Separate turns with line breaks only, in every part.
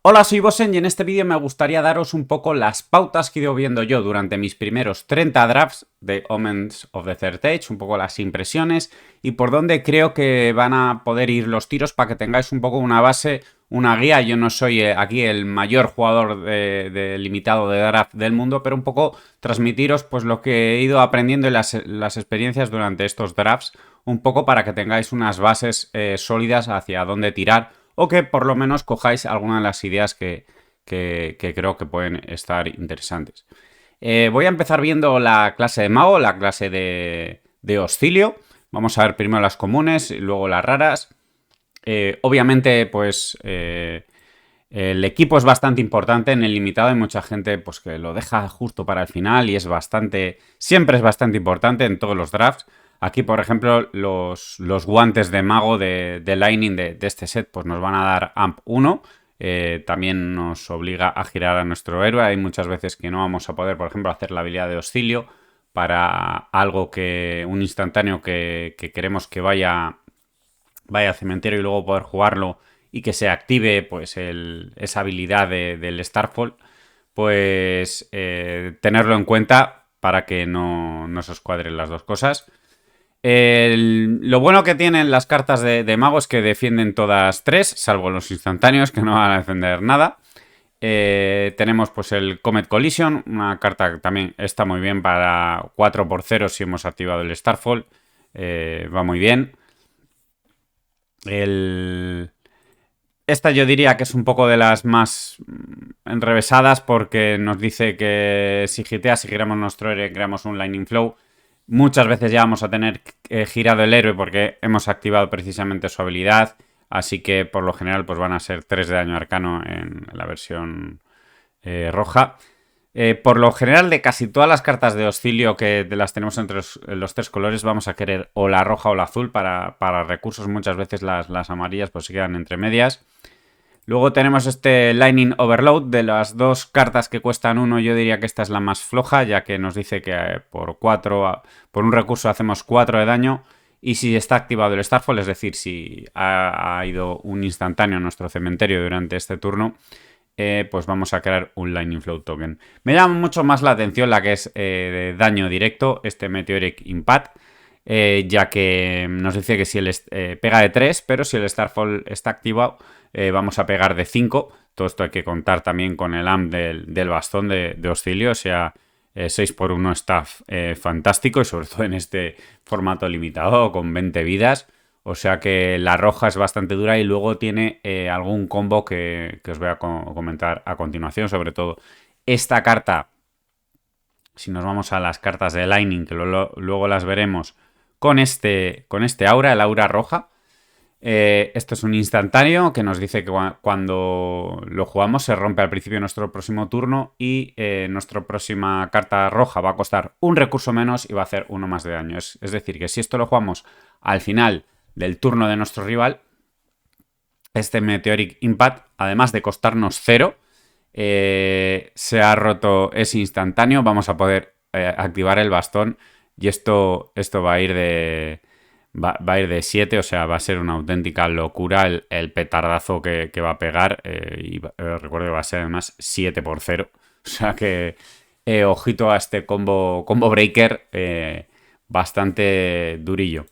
Hola, soy Bosen y en este vídeo me gustaría daros un poco las pautas que he ido viendo yo durante mis primeros 30 drafts de Omens of the Third Age, un poco las impresiones y por dónde creo que van a poder ir los tiros para que tengáis un poco una base, una guía. Yo no soy aquí el mayor jugador de limitado de draft del mundo, pero un poco transmitiros pues lo que he ido aprendiendo y las experiencias durante estos drafts, un poco para que tengáis unas bases sólidas hacia dónde tirar o que por lo menos cojáis algunas de las ideas que creo que pueden estar interesantes. Voy a empezar viendo la clase de mago, la clase de Oscilio. Vamos a ver primero las comunes y luego las raras. Obviamente, pues el equipo es bastante importante en el limitado. Hay mucha gente pues, que lo deja justo para el final y siempre es bastante importante en todos los drafts. Aquí, por ejemplo, los guantes de mago de Lightning de este set pues nos van a dar AMP 1. También nos obliga a girar a nuestro héroe. Hay muchas veces que no vamos a poder, por ejemplo, hacer la habilidad de Oscilio para algo un instantáneo que queremos que vaya al cementerio y luego poder jugarlo y que se active pues esa habilidad del Starfall, pues tenerlo en cuenta para que no se os cuadren las dos cosas. Lo bueno que tienen las cartas de mago es que defienden todas tres, salvo los instantáneos que no van a defender nada. Tenemos pues el Comet Collision, una carta que también está muy bien para 4x0 si hemos activado el Starfall. Va muy bien. Esta yo diría que es un poco de las más enrevesadas porque nos dice que si giteas, si giramos nuestro héroe, creamos un Lightning Flow. Muchas veces ya vamos a tener girado el héroe porque hemos activado precisamente su habilidad. Así que por lo general pues van a ser 3 de daño arcano en la versión roja. Por lo general, de casi todas las cartas de Oscilio que las tenemos entre los tres colores, vamos a querer o la roja o la azul para recursos. Muchas veces las amarillas pues se quedan entre medias. Luego tenemos este Lightning Overload. De las dos cartas que cuestan uno, yo diría que esta es la más floja, ya que nos dice que por un recurso hacemos 4 de daño. Y si está activado el Starfall, es decir, si ha ido un instantáneo a nuestro cementerio durante este turno, pues vamos a crear un Lightning Flow Token. Me llama mucho más la atención la que es de daño directo, este Meteoric Impact, ya que nos dice que si pega de 3, pero si el Starfall está activado, vamos a pegar de 5. Todo esto hay que contar también con el AMP del bastón de Oscilio, o sea, 6x1 está fantástico y sobre todo en este formato limitado con 20 vidas. O sea que la roja es bastante dura y luego tiene algún combo que os voy a comentar a continuación. Sobre todo esta carta, si nos vamos a las cartas de Lightning, que luego las veremos con este aura, el aura roja. Esto es un instantáneo que nos dice que cuando lo jugamos se rompe al principio de nuestro próximo turno y nuestra próxima carta roja va a costar un recurso menos y va a hacer uno más de daño. Es decir, que si esto lo jugamos al final del turno de nuestro rival, este Meteoric Impact, además de costarnos 0, se ha roto ese instantáneo. Vamos a poder activar el bastón y esto va a ir va a ir de 7, o sea, va a ser una auténtica locura el petardazo que va a pegar. Recuerdo que va a ser además 7x0. O sea que ojito a este combo breaker bastante durillo.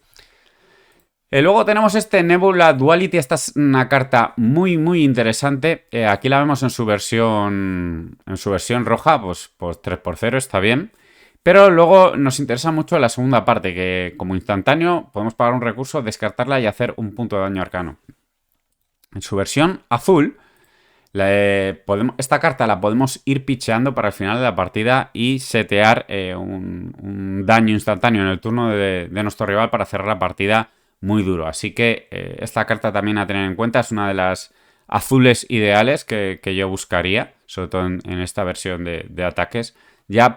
Luego tenemos este Nebula Duality. Esta es una carta muy muy interesante. Aquí la vemos en su versión roja, pues 3x0 está bien. Pero luego nos interesa mucho la segunda parte, que como instantáneo podemos pagar un recurso, descartarla y hacer un punto de daño arcano. En su versión azul, esta carta la podemos ir pitcheando para el final de la partida y setear un daño instantáneo en el turno de nuestro rival para cerrar la partida muy duro. Así que esta carta también a tener en cuenta, es una de las azules ideales que yo buscaría, sobre todo en esta versión de ataques, ya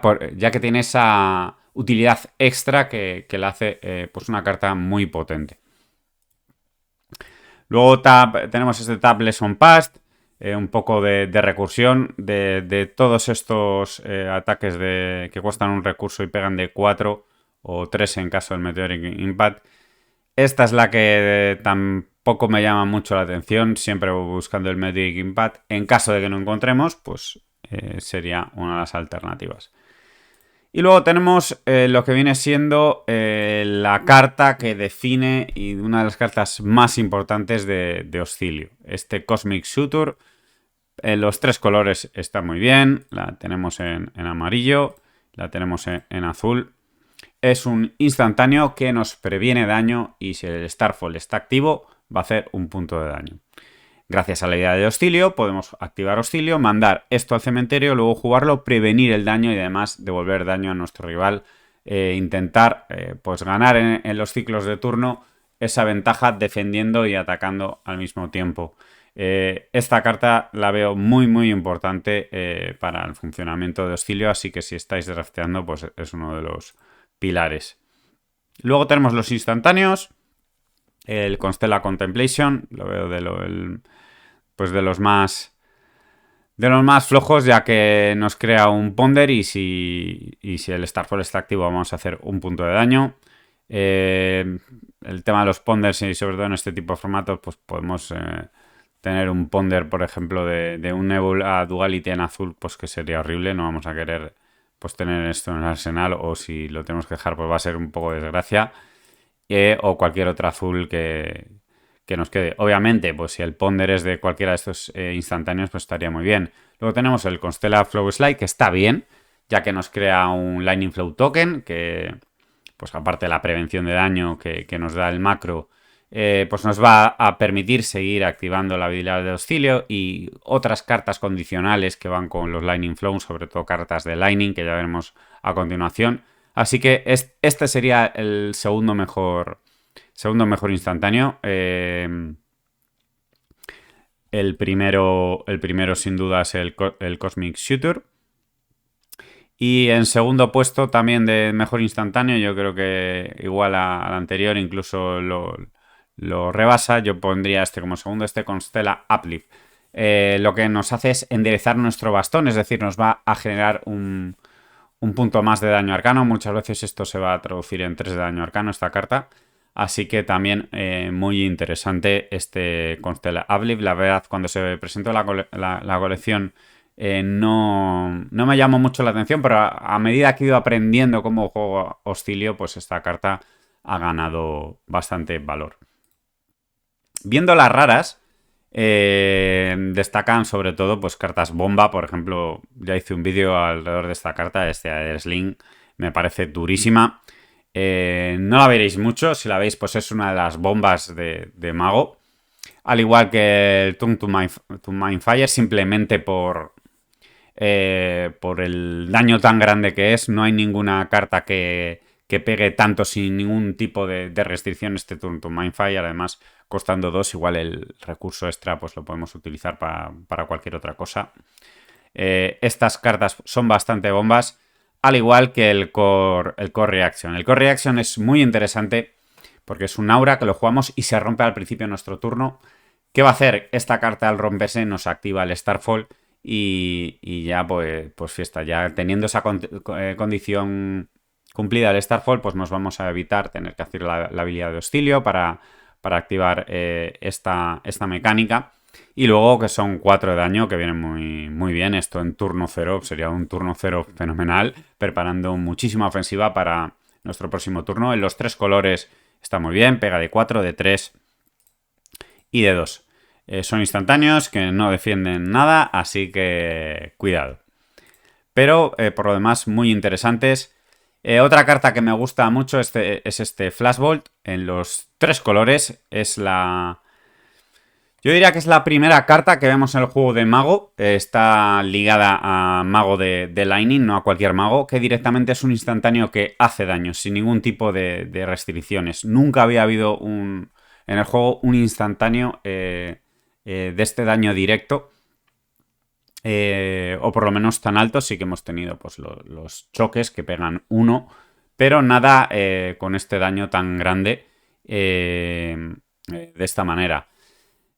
que tiene esa utilidad extra que la hace pues una carta muy potente. Luego tenemos este Tap Lesson Past, un poco de recursión de todos estos ataques que cuestan un recurso y pegan de 4 o 3 en caso del Meteoric Impact. Esta es la que tampoco me llama mucho la atención, siempre voy buscando el Medic Impact. En caso de que no encontremos, pues sería una de las alternativas. Y luego tenemos lo que viene siendo la carta que define y una de las cartas más importantes de Oscilio. Este Cosmic Suture, los tres colores están muy bien. La tenemos en amarillo, la tenemos en azul. Es un instantáneo que nos previene daño y si el Starfall está activo va a hacer un punto de daño. Gracias a la idea de Oscilio podemos activar Oscilio, mandar esto al cementerio, luego jugarlo, prevenir el daño y además devolver daño a nuestro rival. Intentar pues ganar en los ciclos de turno esa ventaja defendiendo y atacando al mismo tiempo. Esta carta la veo muy importante para el funcionamiento de Oscilio, así que si estáis drafteando pues es uno de los pilares. Luego tenemos los instantáneos. El Constella Contemplation, lo veo de los más flojos, ya que nos crea un ponder y si el Starfall está activo vamos a hacer un punto de daño. El tema de los ponders y sobre todo en este tipo de formatos pues podemos tener un ponder, por ejemplo, de un Nebula Duality en azul, pues que sería horrible, no vamos a querer pues tener esto en el arsenal, o si lo tenemos que dejar pues va a ser un poco de desgracia. O cualquier otro azul que nos quede. Obviamente, pues si el ponder es de cualquiera de estos instantáneos, pues estaría muy bien. Luego tenemos el Constella Flow Slide, que está bien, ya que nos crea un Lightning Flow Token, que, pues aparte de la prevención de daño que nos da el macro, pues nos va a permitir seguir activando la habilidad de Oscilio y otras cartas condicionales que van con los Lightning Flow, sobre todo cartas de Lightning, que ya veremos a continuación. Así que este sería el segundo mejor instantáneo. El primero sin duda es el Cosmic Shooter. Y en segundo puesto también de mejor instantáneo, yo creo que igual al anterior, incluso lo rebasa. Yo pondría este como segundo, este Constella Uplift. Lo que nos hace es enderezar nuestro bastón, es decir, nos va a generar un punto más de daño arcano. Muchas veces esto se va a traducir en 3 de daño arcano, esta carta. Así que también muy interesante este Constella Uplift. La verdad, cuando se presentó la colección no me llamó mucho la atención, pero a medida que he ido aprendiendo cómo juego Oscilio, pues esta carta ha ganado bastante valor. Viendo las raras, destacan sobre todo pues cartas bomba. Por ejemplo, ya hice un vídeo alrededor de esta carta, este Sling, me parece durísima. No la veréis mucho, si la veis pues es una de las bombas de mago, al igual que el Tongue to Mindfire, simplemente por el daño tan grande que es. No hay ninguna carta que pegue tanto sin ningún tipo de restricción este Tongue to Mindfire. Además, costando 2, igual el recurso extra pues lo podemos utilizar para cualquier otra cosa. Estas cartas son bastante bombas, al igual que el Core Reaction. El Core Reaction es muy interesante porque es un aura que lo jugamos y se rompe al principio de nuestro turno. ¿Qué va a hacer? Esta carta al romperse nos activa el Starfall y ya pues fiesta. Ya teniendo esa condición cumplida el Starfall, pues nos vamos a evitar tener que hacer la habilidad de Oscilio para activar esta mecánica. Y luego que son 4 de daño, que vienen muy bien. Esto en turno 0 sería un turno 0 fenomenal, preparando muchísima ofensiva para nuestro próximo turno. En los 3 colores está muy bien, pega de 4, de 3 y de 2. Son instantáneos que no defienden nada, así que cuidado. Pero por lo demás muy interesantes. Otra carta que me gusta mucho es este Flashbolt en los 3 colores. Yo diría que es la primera carta que vemos en el juego de mago. Está ligada a mago de Lightning, no a cualquier mago, que directamente es un instantáneo que hace daño, sin ningún tipo de restricciones. Nunca había habido en el juego un instantáneo de este daño directo. O por lo menos tan alto. Sí que hemos tenido pues los choques que pegan 1, pero nada con este daño tan grande de esta manera.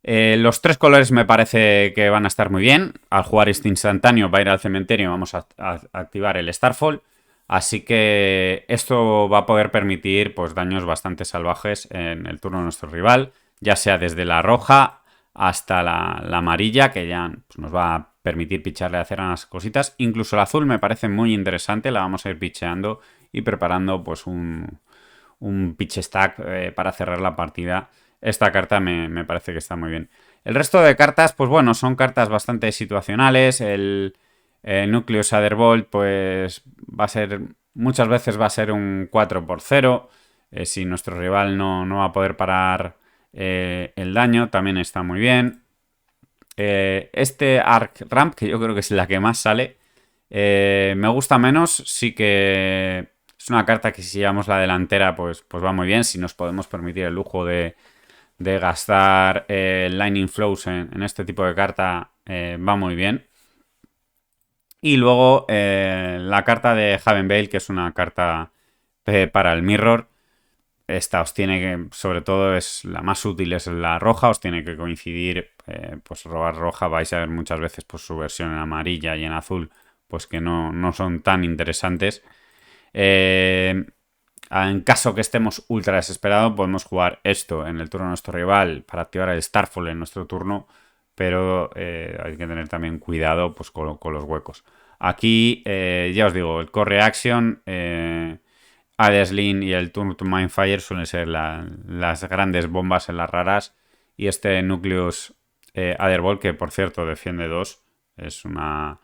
Los 3 colores me parece que van a estar muy bien. Al jugar este instantáneo va a ir al cementerio y vamos a activar el Starfall. Así que esto va a poder permitir pues daños bastante salvajes en el turno de nuestro rival, ya sea desde la roja hasta la amarilla, que ya pues, nos va a permitir picharle a hacer unas cositas. Incluso el azul me parece muy interesante, la vamos a ir picheando y preparando pues un pitch stack para cerrar la partida. Esta carta me parece que está muy bien. El resto de cartas, pues bueno, son cartas bastante situacionales. El Nucleus Aetherbolt, pues va a ser, muchas veces va a ser un 4x0. Si nuestro rival no va a poder parar el daño, también está muy bien. Este Arc Ramp, que yo creo que es la que más sale, me gusta menos. Sí que es una carta que si llevamos la delantera, pues va muy bien. Si nos podemos permitir el lujo de gastar Lightning Flows en este tipo de carta, va muy bien. Y luego la carta de Haven Veil, que es una carta para el Mirror. Esta os tiene que, sobre todo es la más útil, es la roja, os tiene que coincidir, pues robar roja, vais a ver muchas veces pues su versión en amarilla y en azul, pues que no son tan interesantes. En caso que estemos ultra desesperados, podemos jugar esto en el turno de nuestro rival para activar el Starfall en nuestro turno, pero hay que tener también cuidado pues, con los huecos. Aquí, ya os digo, el Core Action, Adeslin y el Turn to Mindfire suelen ser las grandes bombas en las raras. Y este Nucleus Aetherbolt, que por cierto defiende 2, es una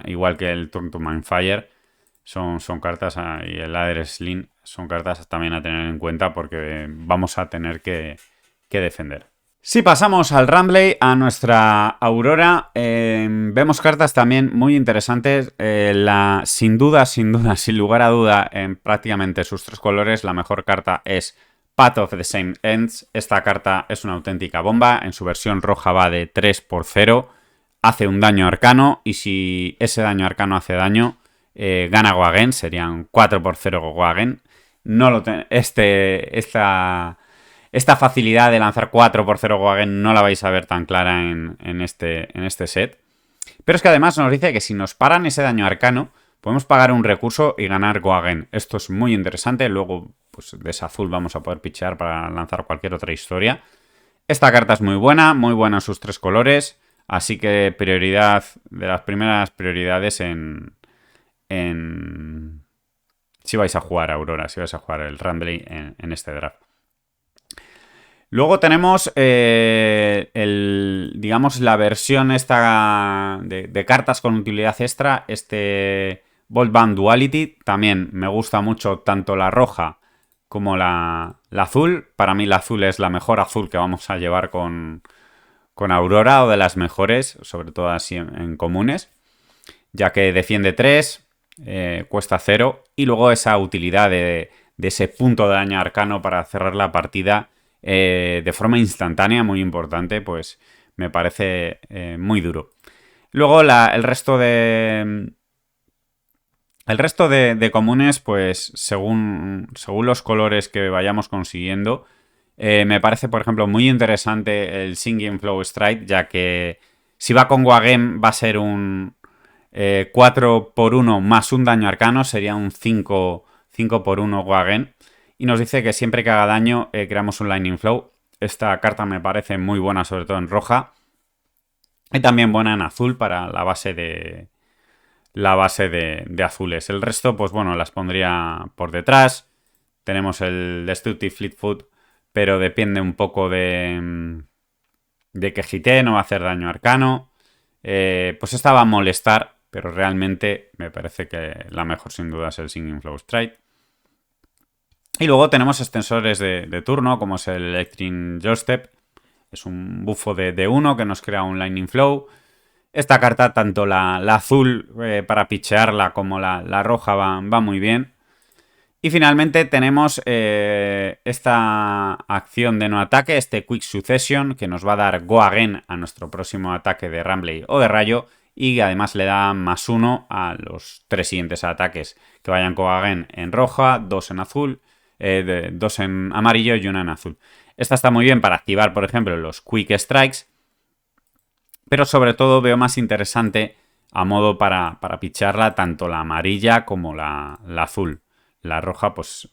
igual que el Turn to Mindfire. Son cartas, y el Adeslin son cartas también a tener en cuenta porque vamos a tener que defender. Si pasamos al Rambley, a nuestra Aurora, vemos cartas también muy interesantes. Sin duda, sin lugar a duda, en prácticamente sus 3 colores, la mejor carta es Path of the Same Ends. Esta carta es una auténtica bomba. En su versión roja va de 3x0. Hace un daño arcano y si ese daño arcano hace daño, gana Goagen. Serían 4x0 Goagen. Esta facilidad de lanzar 4x0 Goagen no la vais a ver tan clara en este set. Pero es que además nos dice que si nos paran ese daño arcano, podemos pagar un recurso y ganar Goagen. Esto es muy interesante. Luego, pues de ese azul vamos a poder pichear para lanzar cualquier otra historia. Esta carta es muy buena en sus 3 colores. Así que prioridad, de las primeras prioridades si vais a jugar Aurora, si vais a jugar el Rambley en este draft. Luego tenemos, digamos, la versión esta de cartas con utilidad extra, este Bolt Band Duality. También me gusta mucho tanto la roja como la azul. Para mí la azul es la mejor azul que vamos a llevar con Aurora, o de las mejores, sobre todo así en comunes, ya que defiende 3, cuesta 0, y luego esa utilidad de ese punto de daño arcano para cerrar la partida de forma instantánea, muy importante, pues me parece muy duro. Luego el resto de comunes, pues según los colores que vayamos consiguiendo, me parece, por ejemplo, muy interesante el Singing Flow Strike, ya que si va con Goagen va a ser un 4x1 más un daño arcano, sería un 5x1 Goagen. Y nos dice que siempre que haga daño creamos un Lightning Flow. Esta carta me parece muy buena, sobre todo en roja. Y también buena en azul para la base de azules. El resto, pues bueno, las pondría por detrás. Tenemos el Destructive Fleetfoot, pero depende un poco de que hitee, no va a hacer daño arcano. Pues esta va a molestar, pero realmente me parece que la mejor sin duda es el Singing Flow Strike. Y luego tenemos extensores de turno, como es el Electric Joystep. Es un bufo de 1 que nos crea un Lightning Flow. Esta carta, tanto la azul para pichearla como la roja va muy bien. Y finalmente tenemos esta acción de no ataque, este Quick Succession, que nos va a dar Goagen a nuestro próximo ataque de Rambley o de Rayo. Y además le da +1 a los 3 siguientes ataques que vayan Goagen en roja, 2 en azul, 2 en amarillo y 1 en azul. Esta está muy bien para activar, por ejemplo, los Quick Strikes, pero sobre todo veo más interesante a modo para picharla tanto la amarilla como la azul. La roja, pues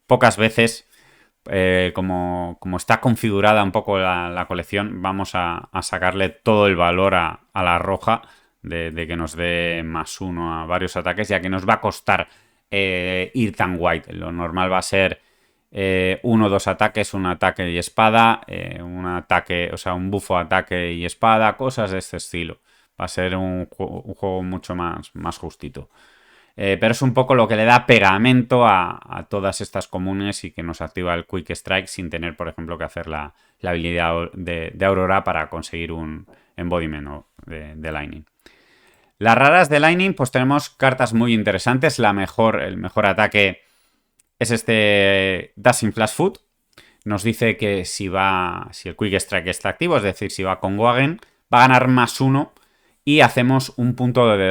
pocas veces como está configurada un poco la colección, vamos a sacarle todo el valor a la roja de que nos dé +1 a varios ataques, ya que nos va a costar ir tan white. Lo normal va a ser 1 o 2 ataques, un ataque y espada, un ataque, o sea, un bufo ataque y espada, cosas de este estilo. Va a ser un juego mucho más justito. Pero es un poco lo que le da pegamento a todas estas comunes y que nos activa el Quick Strike sin tener, por ejemplo, que hacer la habilidad de Aurora para conseguir un embodiment de Lightning. Las raras de Lightning, pues tenemos cartas muy interesantes. El mejor ataque es este Dashing Flash Foot. Nos dice que si el Quick Strike está activo, es decir, si va con Wagen, va a ganar +1 y hacemos un punto de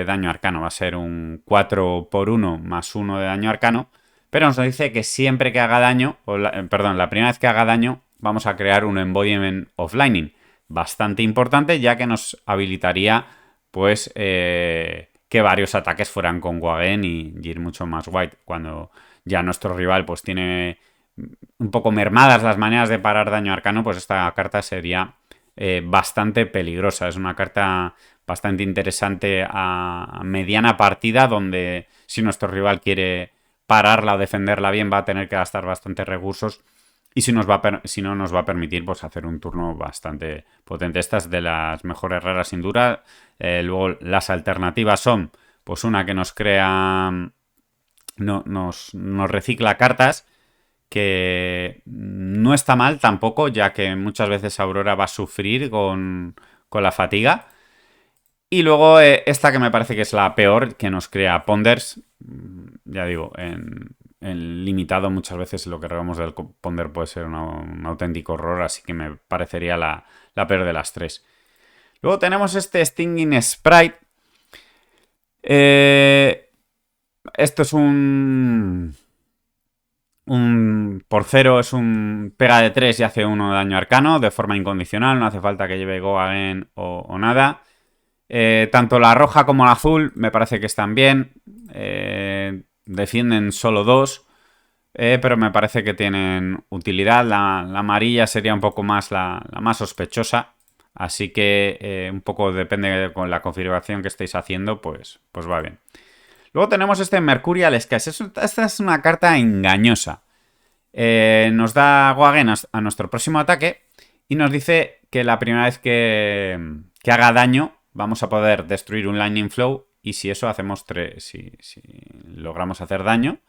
daño arcano. Va a ser un 4×1 +1 de daño arcano. Pero nos dice que siempre que haga daño, la primera vez que haga daño, vamos a crear un Embodiment of Lightning. Bastante importante, ya que nos habilitaría pues que varios ataques fueran con Wagen y ir mucho más white. Cuando ya nuestro rival pues tiene un poco mermadas las maneras de parar daño arcano, pues esta carta sería bastante peligrosa. Es una carta bastante interesante a mediana partida, donde si nuestro rival quiere pararla o defenderla bien, va a tener que gastar bastantes recursos. Y si no, nos va a permitir pues, hacer un turno bastante potente. Esta es de las mejores raras sin duda. Luego las alternativas son, pues una que nos crea, nos recicla cartas, que no está mal tampoco, ya que muchas veces Aurora va a sufrir con la fatiga. Y luego esta que me parece que es la peor, que nos crea Ponders. Ya digo, en limitado muchas veces lo que robamos del Ponder puede ser un auténtico horror, así que me parecería la peor de las tres. Luego tenemos este Stinging Sprite. Esto es un por 0, es un pega de 3 y hace 1 de daño arcano de forma incondicional, no hace falta que lleve Goagen o nada. Tanto la roja como la azul me parece que están bien. Defienden solo 2, pero me parece que tienen utilidad. La amarilla sería un poco más la más sospechosa. Así que un poco depende con la configuración que estéis haciendo, pues va bien. Luego tenemos este Mercurial Skies. Esta es una carta engañosa. Nos da Wagen a nuestro próximo ataque y nos dice que la primera vez que haga daño vamos a poder destruir un Lightning Flow, y si eso hacemos 3, si logramos hacer daño,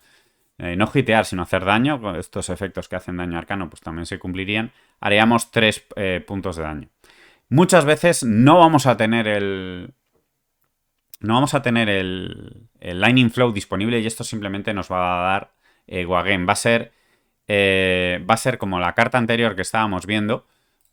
no hitear sino hacer daño, con estos efectos que hacen daño arcano pues también se cumplirían, haríamos 3 puntos de daño. Muchas veces no vamos a tener el Lightning Flow disponible y esto simplemente nos va a dar Wagen. Va a ser como la carta anterior que estábamos viendo.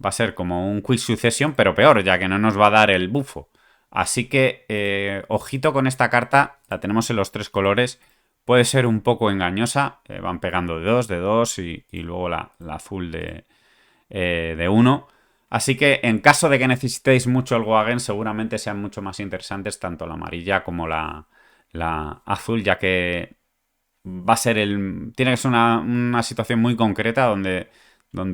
Va a ser como un Quick Succession, pero peor, ya que no nos va a dar el bufo. Así que, ojito con esta carta. La tenemos en los 3 colores. Puede ser un poco engañosa. Van pegando de 2 y luego la azul de 1. Así que en caso de que necesitéis mucho el Wagen, seguramente sean mucho más interesantes tanto la amarilla como la azul, ya que va a ser tiene que ser una situación muy concreta donde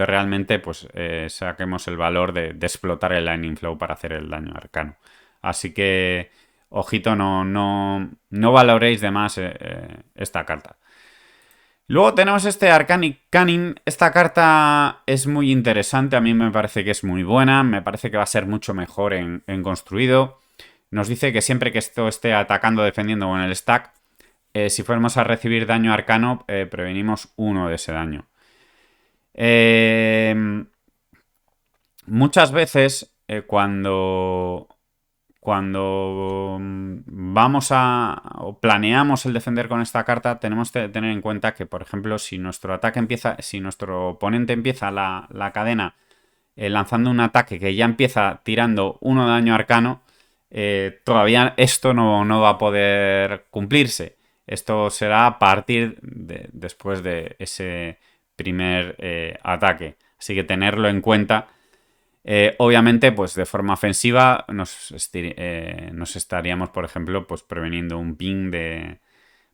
realmente pues saquemos el valor de explotar el Lightning Flow para hacer el daño arcano. Así que, ojito, no valoréis de más esta carta. Luego tenemos este Arcanic Canning. Esta carta es muy interesante, a mí me parece que es muy buena, me parece que va a ser mucho mejor en construido. Nos dice que siempre que esto esté atacando, defendiendo o en el stack, si fuéramos a recibir daño arcano, prevenimos 1 de ese daño. Muchas veces cuando vamos o planeamos el defender con esta carta, tenemos que tener en cuenta que, por ejemplo, si nuestro oponente empieza la cadena lanzando un ataque que ya empieza tirando 1 de daño arcano, todavía esto no va a poder cumplirse. Esto será a partir después de ese primer ataque. Así que tenerlo en cuenta. Obviamente, pues de forma ofensiva nos estaríamos, por ejemplo, pues preveniendo un ping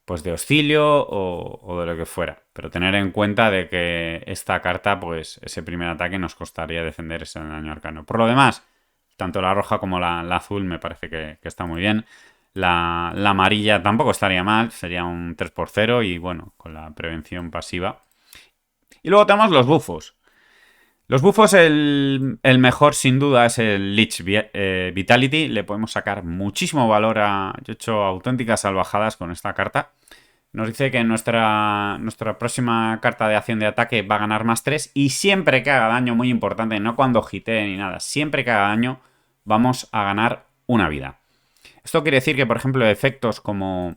pues de auxilio o de lo que fuera. Pero tener en cuenta de que esta carta, pues ese primer ataque nos costaría defender ese daño arcano. Por lo demás, tanto la roja como la azul me parece que está muy bien. La amarilla tampoco estaría mal, sería un 3x0 y bueno, con la prevención pasiva. Y luego tenemos los bufos. Los bufos, el mejor sin duda es el Lich Vitality. Le podemos sacar muchísimo valor a... Yo he hecho auténticas salvajadas con esta carta. Nos dice que nuestra próxima carta de acción de ataque va a ganar +3 y siempre que haga daño, muy importante, no cuando hitee ni nada, siempre que haga daño vamos a ganar una vida. Esto quiere decir que, por ejemplo, efectos como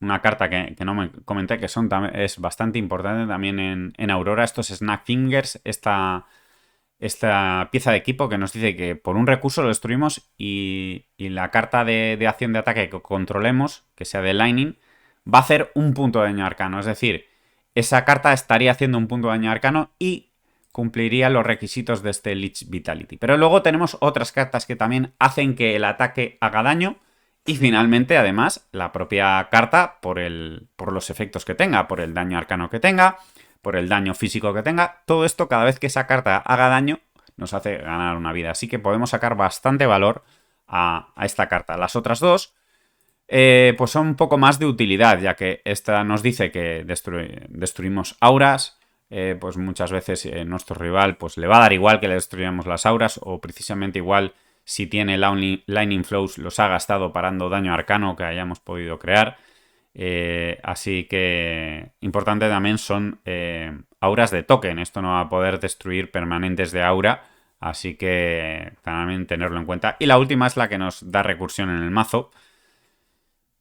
una carta que no me comenté, que es bastante importante también en Aurora, estos Snack Fingers, esta pieza de equipo que nos dice que por un recurso lo destruimos y la carta de acción de ataque que controlemos, que sea de Lightning, va a hacer un punto de daño arcano. Es decir, esa carta estaría haciendo un punto de daño arcano y cumpliría los requisitos de este Lich Vitality. Pero luego tenemos otras cartas que también hacen que el ataque haga daño. Y finalmente, además, la propia carta por los efectos que tenga, por el daño arcano que tenga, por el daño físico que tenga. Todo esto, cada vez que esa carta haga daño, nos hace ganar una vida. Así que podemos sacar bastante valor a esta carta. Las otras dos, pues son un poco más de utilidad, ya que esta nos dice que destruimos auras. Pues muchas veces nuestro rival pues le va a dar igual que le destruyamos las auras, o precisamente igual si tiene Lightning Flows los ha gastado parando daño arcano que hayamos podido crear. Así que importante también son auras de token. Esto no va a poder destruir permanentes de aura, así que también tenerlo en cuenta. Y la última es la que nos da recursión en el mazo.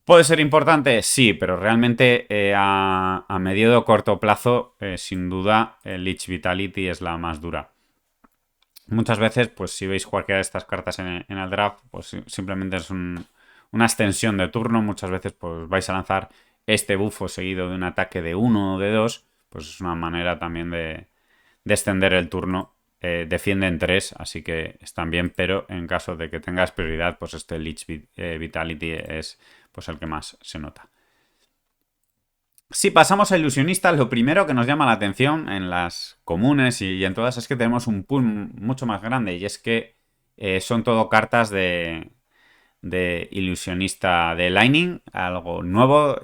¿Puede ser importante? Sí, pero realmente a medio o corto plazo, sin duda, el Lich Vitality es la más dura. Muchas veces, pues si veis cualquiera de estas cartas en el draft, pues simplemente es una extensión de turno. Muchas veces pues vais a lanzar este bufo seguido de un ataque de 1 o de 2. Pues es una manera también de extender el turno. Defienden 3, así que están bien, pero en caso de que tengas prioridad, pues este Lich Vitality es pues el que más se nota. Si pasamos a ilusionista, lo primero que nos llama la atención en las comunes y en todas es que tenemos un pool mucho más grande, y es que son todo cartas de ilusionista de Lightning, algo nuevo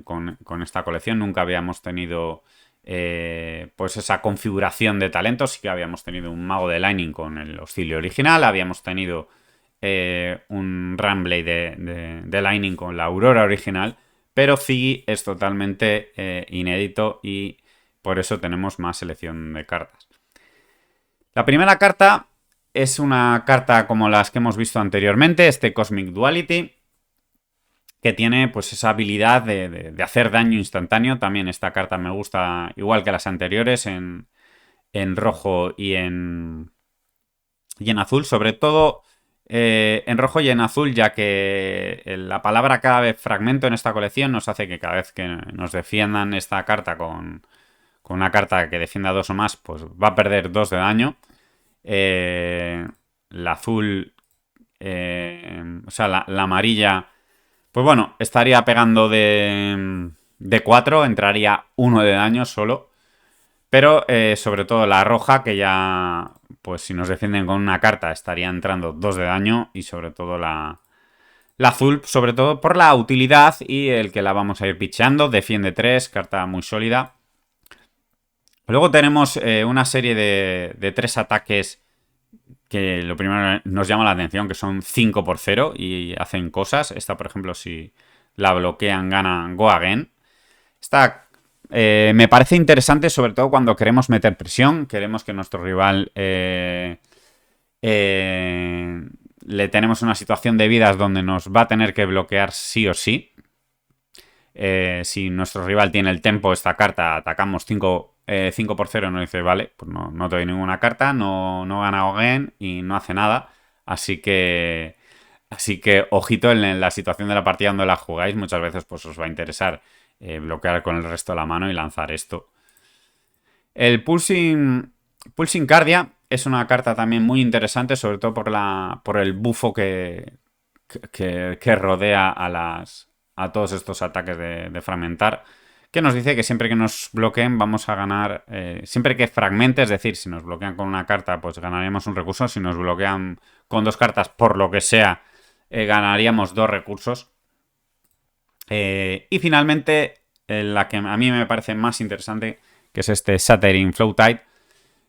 con esta colección. Nunca habíamos tenido pues esa configuración de talentos. Sí que habíamos tenido un mago de Lightning con el auxilio original, habíamos tenido un Ramblade de Lightning con la Aurora original, pero Ziggy es totalmente inédito y por eso tenemos más selección de cartas. La primera carta es una carta como las que hemos visto anteriormente, este Cosmic Duality, que tiene pues esa habilidad de hacer daño instantáneo. También esta carta me gusta igual que las anteriores en rojo y en azul, sobre todo en rojo y en azul, ya que la palabra cada vez fragmento en esta colección nos hace que cada vez que nos defiendan esta carta con una carta que defienda 2 o más, pues va a perder 2 de daño. La azul, o sea, la amarilla, pues bueno, estaría pegando de 4, entraría 1 de daño solo. Pero sobre todo la roja, que ya, pues si nos defienden con una carta, estaría entrando 2 de daño. Y sobre todo la azul, sobre todo por la utilidad y el que la vamos a ir picheando. Defiende 3, carta muy sólida. Luego tenemos una serie de 3 ataques que lo primero nos llama la atención, que son 5x0 y hacen cosas. Esta, por ejemplo, si la bloquean, ganan Go Again. Esta me parece interesante, sobre todo cuando queremos meter presión, queremos que nuestro rival le tenemos una situación de vidas donde nos va a tener que bloquear sí o sí. Si nuestro rival tiene el tempo, esta carta, atacamos 5x0, nos dice, vale, pues no te doy ninguna carta, no gana Again y no hace nada. Así que ojito en la situación de la partida donde la jugáis. Muchas veces pues os va a interesar bloquear con el resto de la mano y lanzar esto. El Pulsing Cardia es una carta también muy interesante, sobre todo por el bufo que que rodea a todos estos ataques de fragmentar, que nos dice que siempre que nos bloqueen vamos a ganar, siempre que fragmente, es decir, si nos bloquean con una carta, pues ganaríamos un recurso, si nos bloquean con 2 cartas, por lo que sea, ganaríamos 2 recursos. Y finalmente, la que a mí me parece más interesante, que es este Shattering Flow Tide,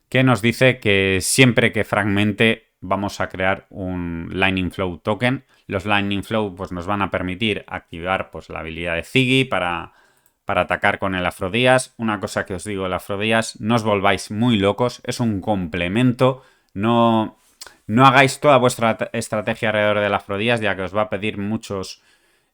que nos dice que siempre que fragmente vamos a crear un Lightning Flow token. Los Lightning Flow pues, nos van a permitir activar pues, la habilidad de Ziggy para atacar con el Afrodías. Una cosa que os digo, el Afrodías, no os volváis muy locos, es un complemento, no hagáis toda vuestra estrategia alrededor del Afrodías, ya que os va a pedir muchos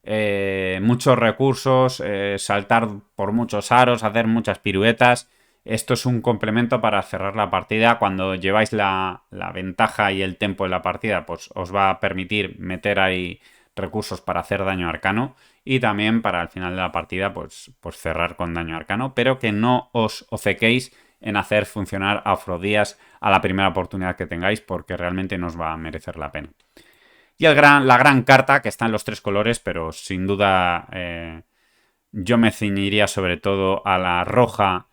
recursos, saltar por muchos aros, hacer muchas piruetas. Esto es un complemento para cerrar la partida. Cuando lleváis la ventaja y el tempo en la partida, pues os va a permitir meter ahí recursos para hacer daño arcano y también para al final de la partida pues cerrar con daño arcano, pero que no os obcequéis en hacer funcionar a Afrodías a la primera oportunidad que tengáis, porque realmente no os va a merecer la pena. Y la gran carta, que está en los 3 colores, pero sin duda yo me ceñiría sobre todo a la roja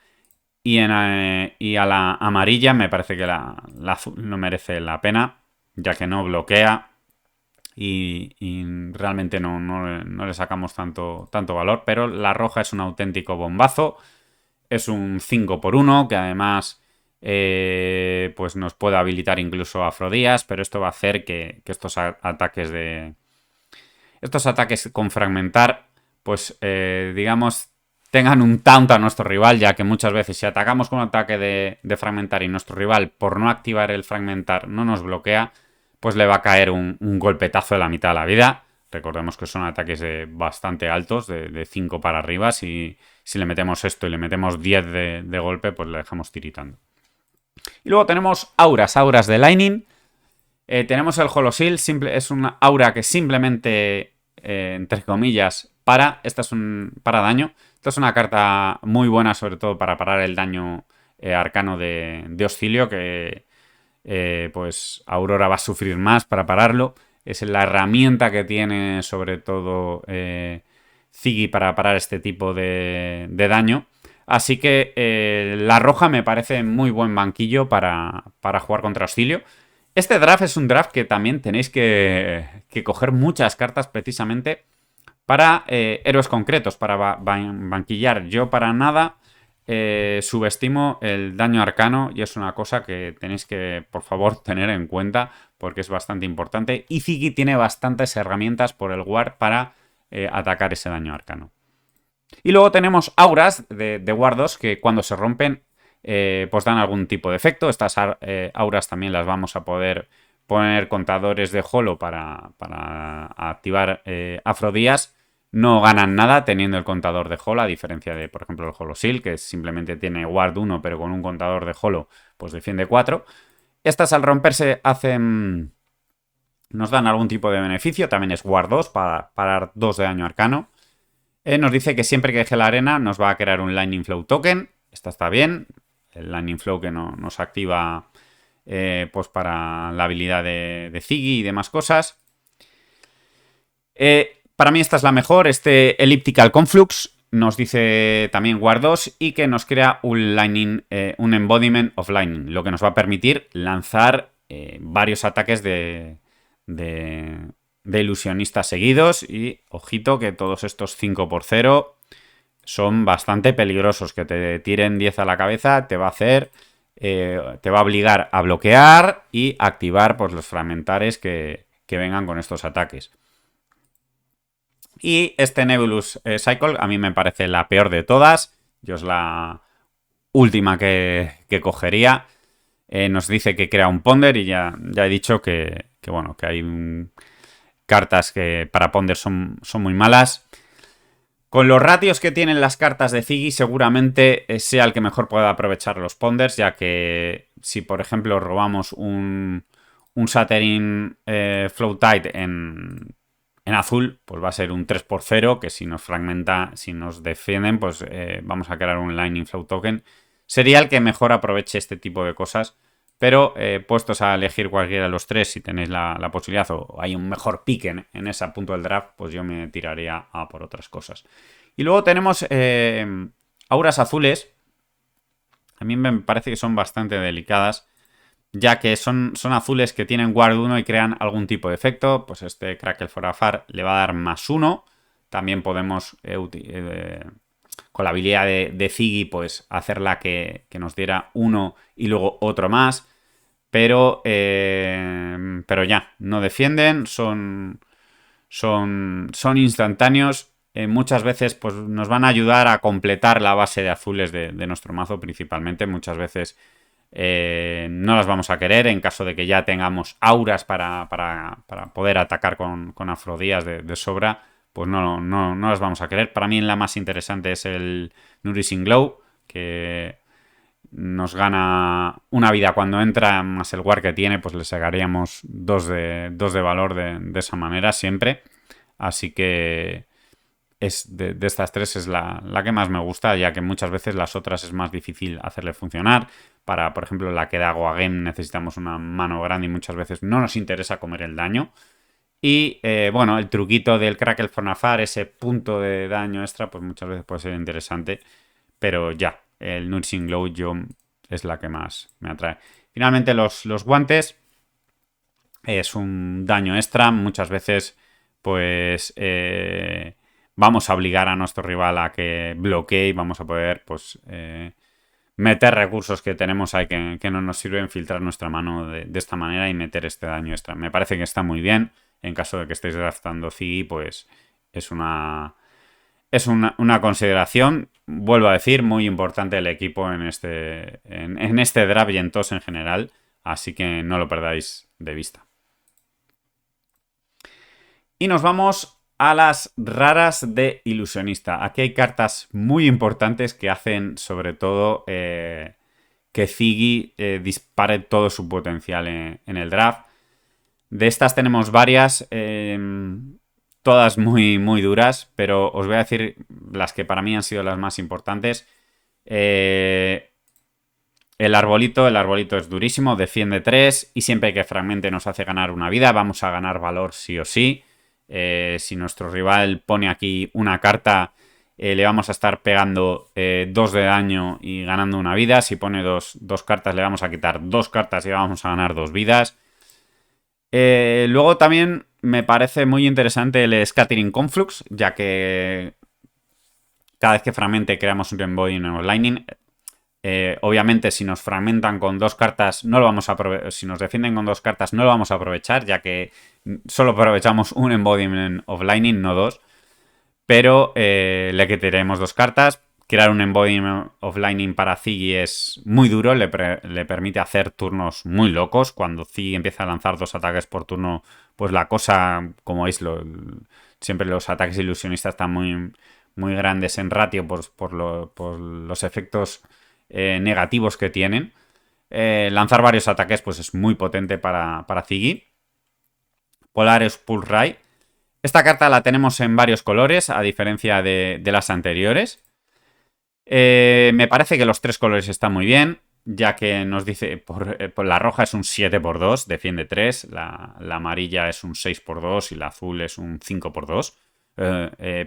y a la amarilla. Me parece que la azul no merece la pena, ya que no bloquea y realmente no le sacamos tanto valor. Pero la roja es un auténtico bombazo. Es un 5×1 que además pues nos puede habilitar incluso a Afrodías, pero esto va a hacer que estos ataques con fragmentar, pues digamos, tengan un taunt a nuestro rival, ya que muchas veces si atacamos con un ataque de fragmentar y nuestro rival, por no activar el fragmentar, no nos bloquea, pues le va a caer un golpetazo de la mitad de la vida. Recordemos que son ataques bastante altos, de 5 para arriba. Si le metemos esto y le metemos 10 de golpe, pues le dejamos tiritando. Y luego tenemos auras de Lightning. Tenemos el Holosil, es una aura que simplemente, entre comillas, esta es para daño. Esta es una carta muy buena, sobre todo para parar el daño arcano de Oscilio, que pues Aurora va a sufrir más para pararlo. Es la herramienta que tiene sobre todo Ziggy para parar este tipo de daño. Así que la roja me parece muy buen banquillo para jugar contra Oscilio. Este draft es un draft que también tenéis que coger muchas cartas precisamente para héroes concretos, para banquillar. Yo para nada subestimo el daño arcano y es una cosa que tenéis que, por favor, tener en cuenta porque es bastante importante. Y Ziggy tiene bastantes herramientas por el Ward para atacar ese daño arcano. Y luego tenemos auras de Ward 2 que cuando se rompen pues dan algún tipo de efecto. Estas auras también las vamos a poder poner contadores de holo para activar Afrodías. No ganan nada teniendo el contador de holo, a diferencia de, por ejemplo, el Holosil, que simplemente tiene Ward 1, pero con un contador de holo pues defiende 4. Estas al romperse nos dan algún tipo de beneficio. También es Ward 2 para parar 2 de daño arcano. Nos dice que siempre que deje la arena nos va a crear un Lightning Flow token. Esta está bien. El Lightning Flow que nos activa pues para la habilidad de Ziggy y demás cosas. Para mí esta es la mejor. Este Elliptical Conflux nos dice también Ward 2 y que nos crea un Embodiment of Lightning, lo que nos va a permitir lanzar varios ataques de ilusionistas seguidos. Y ojito que todos estos 5×0 son bastante peligrosos. Que te tiren 10 a la cabeza te va a hacer... te va a obligar a bloquear y activar pues, los fragmentares que vengan con estos ataques. Y este Nebulous Cycle a mí me parece la peor de todas. Yo es la última que cogería. Nos dice que crea un ponder y ya he dicho que bueno, que hay cartas que para ponder son muy malas. Con los ratios que tienen las cartas de Ziggy, seguramente sea el que mejor pueda aprovechar los ponders, ya que si, por ejemplo, robamos un Shattering Flow Tide en azul, pues va a ser un 3×0, que si nos fragmenta, si nos defienden, pues vamos a crear un Lightning Flow Token. Sería el que mejor aproveche este tipo de cosas, Pero puestos a elegir cualquiera de los tres, si tenéis la posibilidad o hay un mejor pick en ese punto del draft, pues yo me tiraría a por otras cosas. Y luego tenemos auras azules. A mí me parece que son bastante delicadas, ya que son azules que tienen Guard 1 y crean algún tipo de efecto. Pues este Crackle for Afar le va a dar +1. También podemos, con la habilidad de Ziggy, pues hacerla que nos diera uno y luego otro más. Pero ya, no defienden, son instantáneos. Muchas veces pues, nos van a ayudar a completar la base de azules de nuestro mazo principalmente. Muchas veces no las vamos a querer en caso de que ya tengamos auras para poder atacar con Afrodías de sobra. Pues no las vamos a querer. Para mí la más interesante es el Nourishing Glow, que nos gana una vida cuando entra, más el War que tiene, pues le sacaríamos dos de valor de esa manera siempre. Así que de estas tres es la que más me gusta, ya que muchas veces las otras es más difícil hacerle funcionar. Para, por ejemplo, la que da Goagame necesitamos una mano grande y muchas veces no nos interesa comer el daño. Y bueno, el truquito del Crackle for Afar, ese punto de daño extra, pues muchas veces puede ser interesante. Pero ya, el Nourishing Glow yo es la que más me atrae. Finalmente los guantes es un daño extra. Muchas veces pues vamos a obligar a nuestro rival a que bloquee y vamos a poder pues meter recursos que tenemos ahí que no nos sirven, filtrar nuestra mano de esta manera y meter este daño extra. Me parece que está muy bien. En caso de que estéis draftando Ziggy, pues es una consideración, vuelvo a decir, muy importante el equipo en este draft y en todos en general, así que no lo perdáis de vista. Y nos vamos a las raras de ilusionista. Aquí hay cartas muy importantes que hacen sobre todo que Ziggy dispare todo su potencial en el draft. De estas tenemos varias, todas muy, muy duras, pero os voy a decir las que para mí han sido las más importantes. El arbolito es durísimo, defiende 3 y siempre que fragmente nos hace ganar una vida, vamos a ganar valor sí o sí. Si nuestro rival pone aquí una carta, le vamos a estar pegando 2 de daño y ganando una vida. Si pone dos cartas, le vamos a quitar 2 cartas y vamos a ganar 2 vidas. Luego también me parece muy interesante el Scattering Conflux, ya que cada vez que fragmente creamos un Embodiment of Lightning. Obviamente, si nos fragmentan con 2 cartas, no lo vamos a si nos defienden con 2 cartas, no lo vamos a aprovechar, ya que solo aprovechamos un Embodiment of Lightning, no 2. Pero le quitaremos 2 cartas. Crear un Embodiment of Lightning para Ziggy es muy duro, le permite hacer turnos muy locos. Cuando Ziggy empieza a lanzar 2 ataques por turno, pues la cosa, como veis, siempre los ataques ilusionistas están muy, muy grandes en ratio por los efectos negativos que tienen. Lanzar varios ataques pues es muy potente para Ziggy. Polaris Pulse Ray. Esta carta la tenemos en varios colores, a diferencia de las anteriores. Me parece que los 3 colores están muy bien, ya que nos dice, por la roja es un 7×2, defiende 3, la amarilla es un 6×2 y la azul es un 5×2.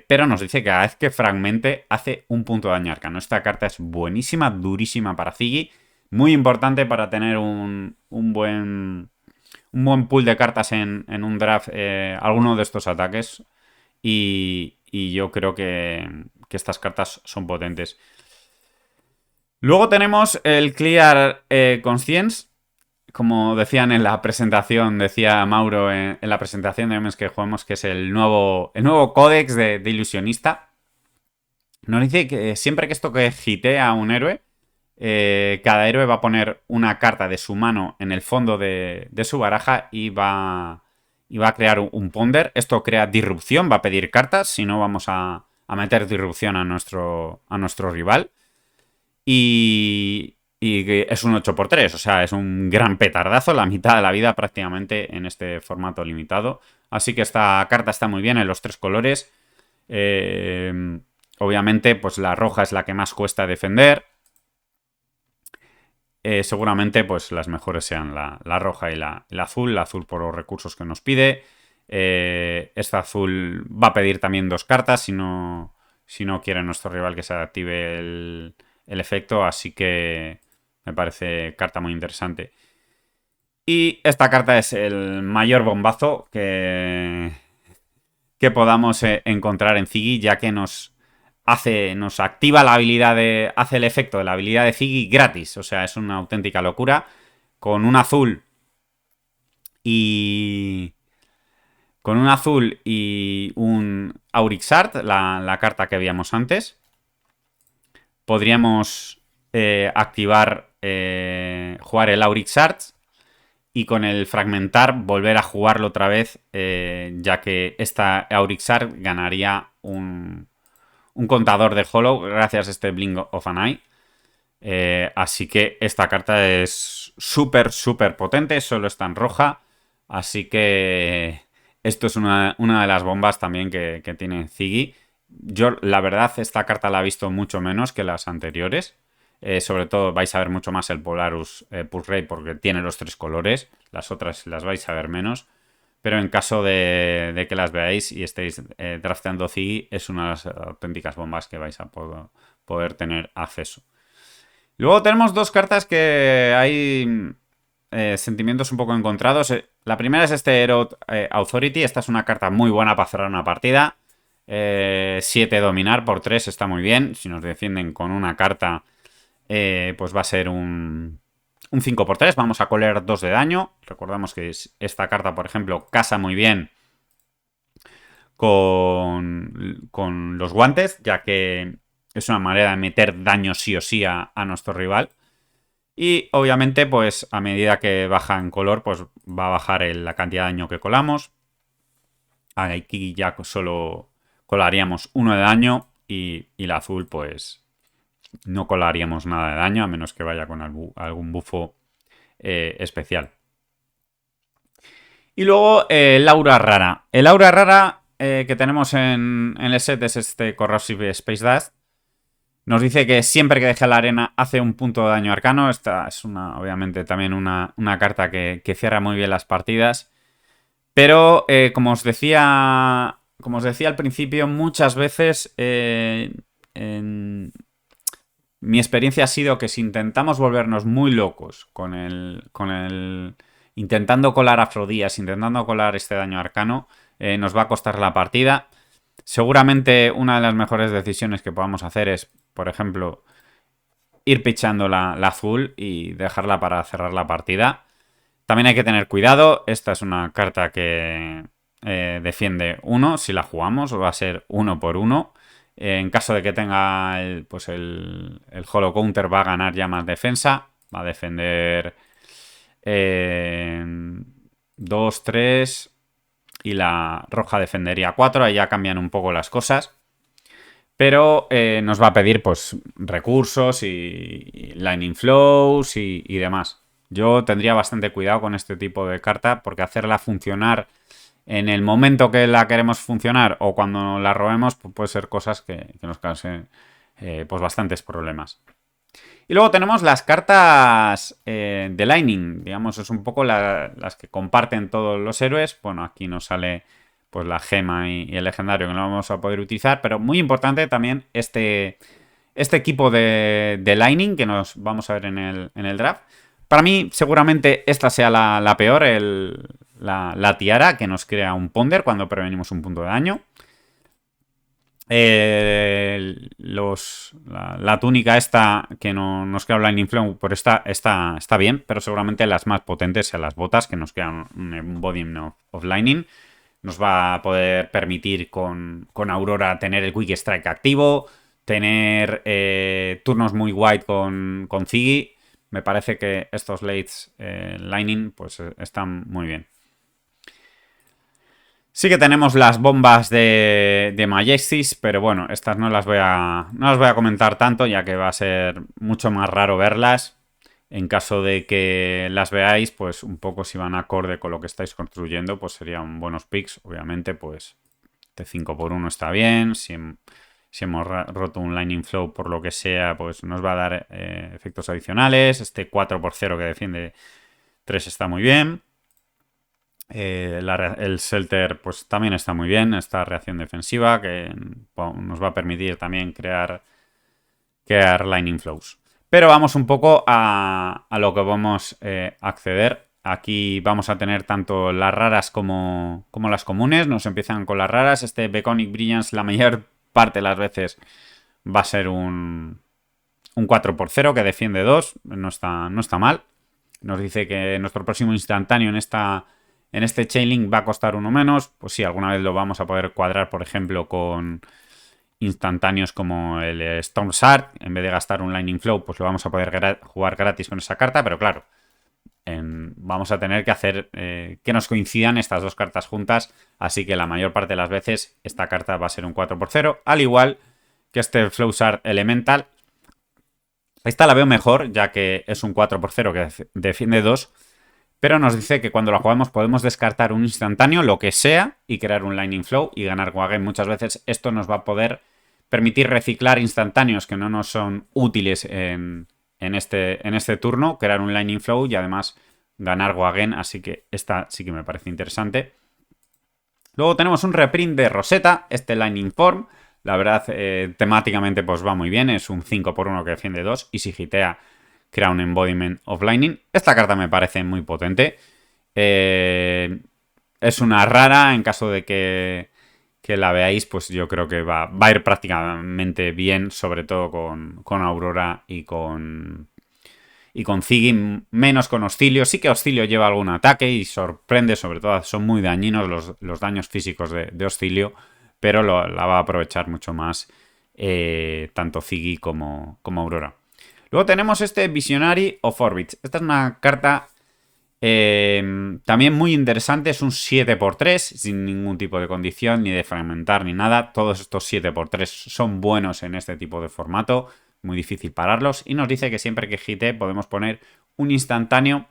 Pero nos dice que cada vez que fragmente hace un punto de daño arcano. Esta carta es buenísima, durísima para Ziggy, muy importante para tener un buen pool de cartas en un draft, alguno de estos ataques. Y yo creo que estas cartas son potentes. Luego tenemos el Clear Conscience. Como decían en la presentación, decía Mauro en la presentación de memes que jugamos, que es el nuevo códex de ilusionista. Nos dice que siempre que esto que hitea a un héroe, cada héroe va a poner una carta de su mano en el fondo de su baraja y va a crear un ponder. Esto crea disrupción, va a pedir cartas, si no vamos a meter disrupción a nuestro rival. Y es un 8×3, o sea, es un gran petardazo, la mitad de la vida prácticamente en este formato limitado. Así que esta carta está muy bien en los 3 colores. Obviamente, pues la roja es la que más cuesta defender. seguramente pues las mejores sean la roja y la azul. La azul por los recursos que nos pide. Esta azul va a pedir también 2 cartas si no quiere nuestro rival que se active el efecto. Así que me parece carta muy interesante. Y esta carta es el mayor bombazo que podamos encontrar en Ziggy, ya que nos activa la habilidad hace el efecto de la habilidad de Ziggy gratis. O sea, es una auténtica locura. Con un azul y... Con un azul y un Aurixart, la carta que veíamos antes, podríamos activar, jugar el Aurixart y con el fragmentar volver a jugarlo otra vez, ya que esta Aurixart ganaría un contador de Hollow gracias a este Blink of an Eye. Así que esta carta es súper, súper potente, solo está en roja. Así que esto es una de las bombas también que tiene Ziggy. Yo, la verdad, esta carta la he visto mucho menos que las anteriores. Sobre todo vais a ver mucho más el Polarus Pulse Ray porque tiene los 3 colores. Las otras las vais a ver menos. Pero en caso de que las veáis y estéis drafteando Ziggy, es una de las auténticas bombas que vais a poder tener acceso. Luego tenemos 2 cartas que hay sentimientos un poco encontrados. La primera es este Herod Authority. Esta es una carta muy buena para cerrar una partida. 7 dominar por 3 está muy bien. Si nos defienden con una carta, pues va a ser un 5 por 3. Vamos a coler 2 de daño. Recordamos que esta carta, por ejemplo, casa muy bien con los guantes, ya que es una manera de meter daño sí o sí a nuestro rival. Y obviamente, pues a medida que baja en color, pues va a bajar la cantidad de daño que colamos. Aquí ya solo colaríamos 1 de daño y la azul, pues no colaríamos nada de daño, a menos que vaya con algún bufo especial. Y luego el aura rara. El aura rara que tenemos en el set es este Corrosive Space Dust. Nos dice que siempre que deje la arena hace un punto de daño arcano. Esta es obviamente también una carta que cierra muy bien las partidas. Pero como os decía al principio, muchas veces mi experiencia ha sido que si intentamos volvernos muy locos con el intentando colar Afrodías, intentando colar este daño arcano, nos va a costar la partida. Seguramente una de las mejores decisiones que podamos hacer es, por ejemplo, ir pitchando la azul y dejarla para cerrar la partida. También hay que tener cuidado. Esta es una carta que defiende 1. Si la jugamos va a ser 1 por 1. En caso de que tenga el Hollow Counter va a ganar ya más defensa. Va a defender 2, 3 y la roja defendería 4. Ahí ya cambian un poco las cosas. Pero nos va a pedir pues recursos y lightning flows y demás. Yo tendría bastante cuidado con este tipo de carta porque hacerla funcionar en el momento que la queremos funcionar o cuando la robemos pues puede ser cosas que nos causen pues bastantes problemas. Y luego tenemos las cartas de Lightning. Digamos, es un poco las que comparten todos los héroes. Bueno, aquí nos sale pues la gema y el legendario que no vamos a poder utilizar. Pero muy importante también este equipo de Lightning que nos vamos a ver en el draft. Para mí, seguramente esta sea la peor, la tiara, que nos crea un ponder cuando prevenimos un punto de daño. La túnica esta que nos crea un Lightning Flow, por está bien, pero seguramente las más potentes sean las botas que nos crean un Body of Lightning. Nos va a poder permitir con Aurora tener el Quick Strike activo, tener turnos muy wide con Ziggy. Me parece que estos lates Lightning pues están muy bien. Sí que tenemos las bombas de Majestis, pero bueno, estas no las voy a comentar tanto, ya que va a ser mucho más raro verlas. En caso de que las veáis, pues un poco si van acorde con lo que estáis construyendo, pues serían buenos picks. Obviamente, pues este 5x1 está bien. Si hemos roto un Lightning Flow por lo que sea, pues nos va a dar efectos adicionales. Este 4x0 que defiende 3 está muy bien. El Shelter pues también está muy bien. Esta reacción defensiva que nos va a permitir también crear Lightning Flows. Pero vamos un poco a lo que vamos a acceder. Aquí vamos a tener tanto las raras como las comunes. Nos empiezan con las raras. Este Beconic Brilliance la mayor parte de las veces va a ser un 4x0 que defiende 2. No está mal. Nos dice que nuestro próximo instantáneo en este Chainlink va a costar uno menos. Pues sí, alguna vez lo vamos a poder cuadrar, por ejemplo, con instantáneos como el Storm Shard. En vez de gastar un Lightning Flow, pues lo vamos a poder jugar gratis con esa carta. Pero claro, vamos a tener que hacer que nos coincidan estas dos cartas juntas. Así que la mayor parte de las veces esta carta va a ser un 4x0. Al igual que este Flow Shard Elemental. Esta la veo mejor, ya que es un 4x0 que defiende 2. Pero nos dice que cuando la jugamos podemos descartar un instantáneo, lo que sea, y crear un Lightning Flow y ganar Wagen. Muchas veces esto nos va a poder permitir reciclar instantáneos que no nos son útiles en este turno, crear un Lightning Flow y además ganar Wagen. Así que esta sí que me parece interesante. Luego tenemos un reprint de Rosetta, este Lightning Form. La verdad, temáticamente pues va muy bien. Es un 5x1 que defiende 2 y si hitea crea un Embodiment of Lightning. Esta carta me parece muy potente. Es una rara. En caso de que la veáis, pues yo creo que va a ir prácticamente bien, sobre todo con Aurora y con Ziggy, menos con Oscilio. Sí que Oscilio lleva algún ataque y sorprende, sobre todo son muy dañinos los daños físicos de Oscilio, pero la va a aprovechar mucho más tanto Ziggy como Aurora. Luego tenemos este Visionary of Orbits. Esta es una carta también muy interesante. Es un 7x3 sin ningún tipo de condición, ni de fragmentar, ni nada. Todos estos 7x3 son buenos en este tipo de formato. Muy difícil pararlos. Y nos dice que siempre que hite podemos poner un instantáneo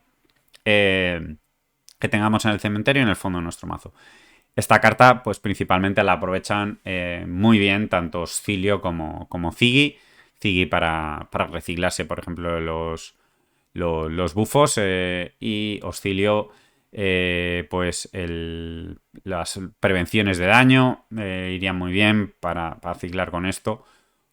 que tengamos en el cementerio en el fondo de nuestro mazo. Esta carta pues principalmente la aprovechan muy bien tanto Oscilio como Ziggy. Ziggy para reciclarse, por ejemplo, los bufos y Oscilio pues las prevenciones de daño irían muy bien para ciclar con esto,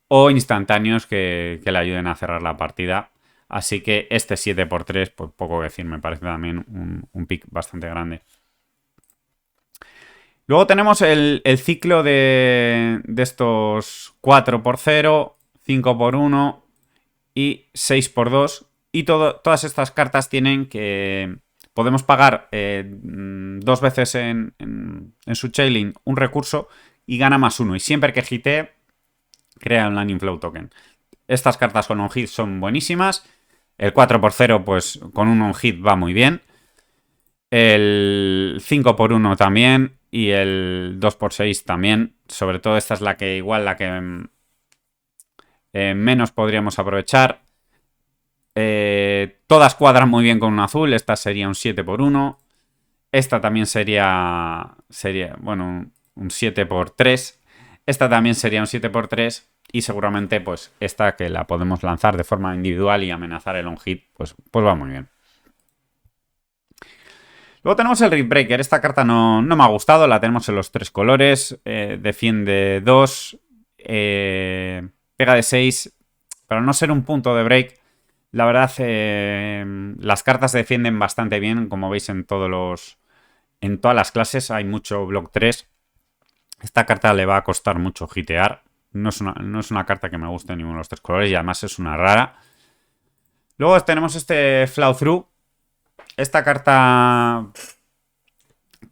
o instantáneos que le ayuden a cerrar la partida. Así que este 7x3, pues poco que decir, me parece también un pick bastante grande. Luego tenemos el ciclo de estos 4x0, 5x1 y 6x2. Y todas estas cartas tienen que... Podemos pagar 2 veces en su Chainlink un recurso y gana +1. Y siempre que hitee, crea un Lightning Flow Token. Estas cartas con on-hit son buenísimas. El 4x0, pues con un on-hit va muy bien. El 5x1 también. Y el 2x6 también. Sobre todo esta es la que menos podríamos aprovechar. Todas cuadran muy bien con un azul. Esta sería un 7x1. Esta también sería bueno, un 7x3. Esta también sería un 7x3. Y seguramente pues esta que la podemos lanzar de forma individual y amenazar el on-hit, pues va muy bien. Luego tenemos el Ripbreaker. Esta carta no me ha gustado. La tenemos en los 3 colores. Defiende 2. Pega de 6. Para no ser un punto de break, la verdad, las cartas se defienden bastante bien. Como veis en todas las clases hay mucho block 3. Esta carta le va a costar mucho hitear. No es una carta que me guste en ninguno de los 3 colores y además es una rara. Luego tenemos este Flow Through. Esta carta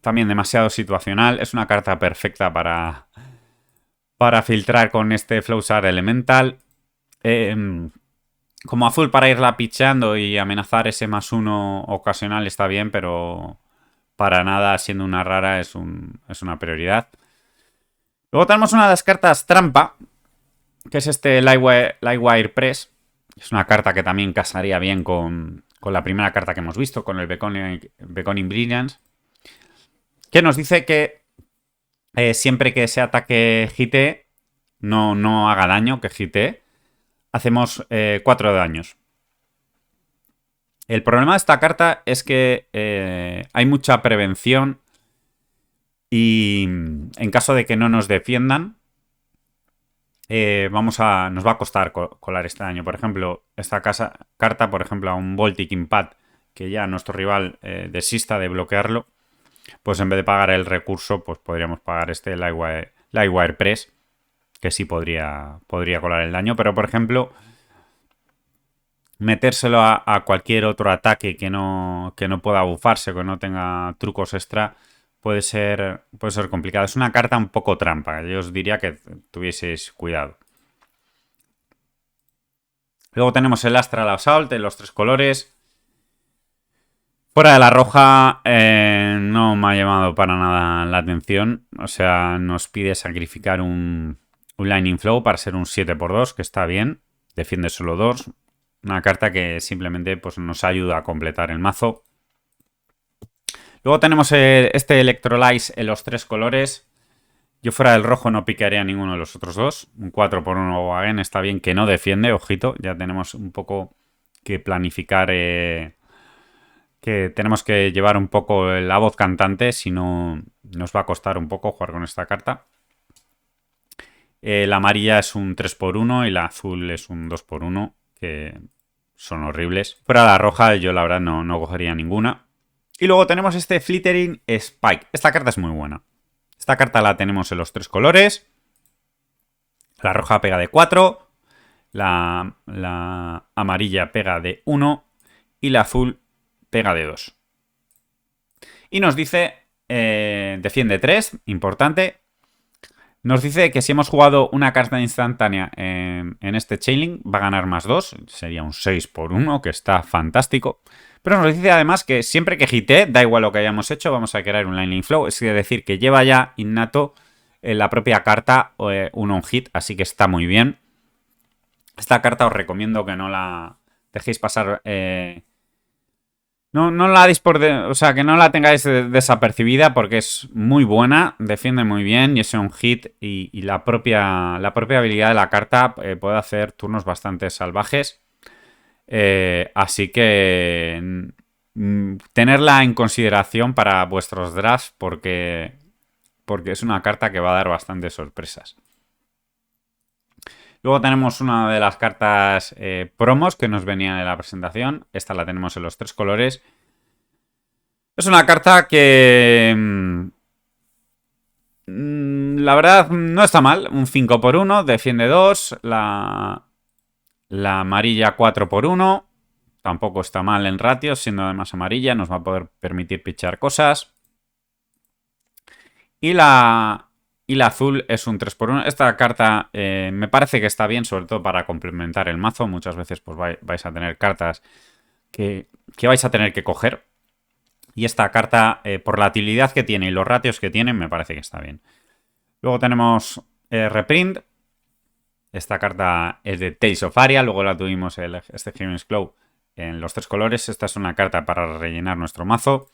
también demasiado situacional. Es una carta perfecta para filtrar con este Flow Shard Elemental. Como azul para irla pitcheando y amenazar ese +1 ocasional está bien, pero para nada, siendo una rara, es una prioridad. Luego tenemos una de las cartas trampa, que es este Lightwire Press. Es una carta que también casaría bien con la primera carta que hemos visto, con el Beconic Brilliance, que nos dice que siempre que ese ataque hite, no haga daño, que hitee, hacemos 4 daños. El problema de esta carta es que hay mucha prevención y en caso de que no nos defiendan, nos va a costar colar este daño. Por ejemplo, esta carta, por ejemplo, a un Voltic Impact, que ya nuestro rival desista de bloquearlo, pues en vez de pagar el recurso, pues podríamos pagar este Livewire Press, que sí podría colar el daño. Pero, por ejemplo, metérselo a cualquier otro ataque que no pueda bufarse, que no tenga trucos extra, puede ser complicado. Es una carta un poco trampa. Yo os diría que tuvieseis cuidado. Luego tenemos el Astral Assault en los 3 colores. Fuera de la roja, no me ha llamado para nada la atención. O sea, nos pide sacrificar un Lightning Flow para ser un 7×2, que está bien. Defiende solo 2. Una carta que simplemente pues, nos ayuda a completar el mazo. Luego tenemos este Electrolyze en los 3 colores. Yo fuera del rojo no piquearía ninguno de los otros dos. Un 4×1 Wagen está bien, que no defiende, ojito. Ya tenemos un poco que planificar, que tenemos que llevar un poco la voz cantante, si no nos va a costar un poco jugar con esta carta. La amarilla es un 3×1 y la azul es un 2×1, que son horribles. Fuera la roja yo la verdad no cogería ninguna. Y luego tenemos este Flittering Spike. Esta carta es muy buena. Esta carta la tenemos en los 3 colores. La roja pega de 4. La amarilla pega de 1. Y la azul pega de 2. Y nos dice, defiende 3, importante. Nos dice que si hemos jugado una carta instantánea en este Chainlink, va a ganar más 2. Sería un 6×1, que está fantástico. Pero nos dice además que siempre que hitee, da igual lo que hayamos hecho, vamos a crear un Lightning Flow. Es decir, que lleva ya innato en la propia carta un on-hit, así que está muy bien. Esta carta os recomiendo que no la dejéis pasar... No la deis o sea, que no la tengáis desapercibida porque es muy buena, defiende muy bien y es un hit y la propia habilidad de la carta puede hacer turnos bastante salvajes. Así que tenerla en consideración para vuestros drafts porque es una carta que va a dar bastantes sorpresas. Luego tenemos una de las cartas promos que nos venía en la presentación. Esta la tenemos en los 3 colores. Es una carta que... la verdad no está mal. Un 5×1, defiende 2. La amarilla 4×1. Tampoco está mal en ratios, siendo además amarilla. Nos va a poder permitir pichar cosas. Y la azul es un 3×1. Esta carta me parece que está bien, sobre todo para complementar el mazo. Muchas veces pues, vais a tener cartas que vais a tener que coger. Y esta carta, por la utilidad que tiene y los ratios que tiene, me parece que está bien. Luego tenemos Reprint. Esta carta es de Tales of Aria. Luego la tuvimos este Heaven's Claw en los 3 colores. Esta es una carta para rellenar nuestro mazo.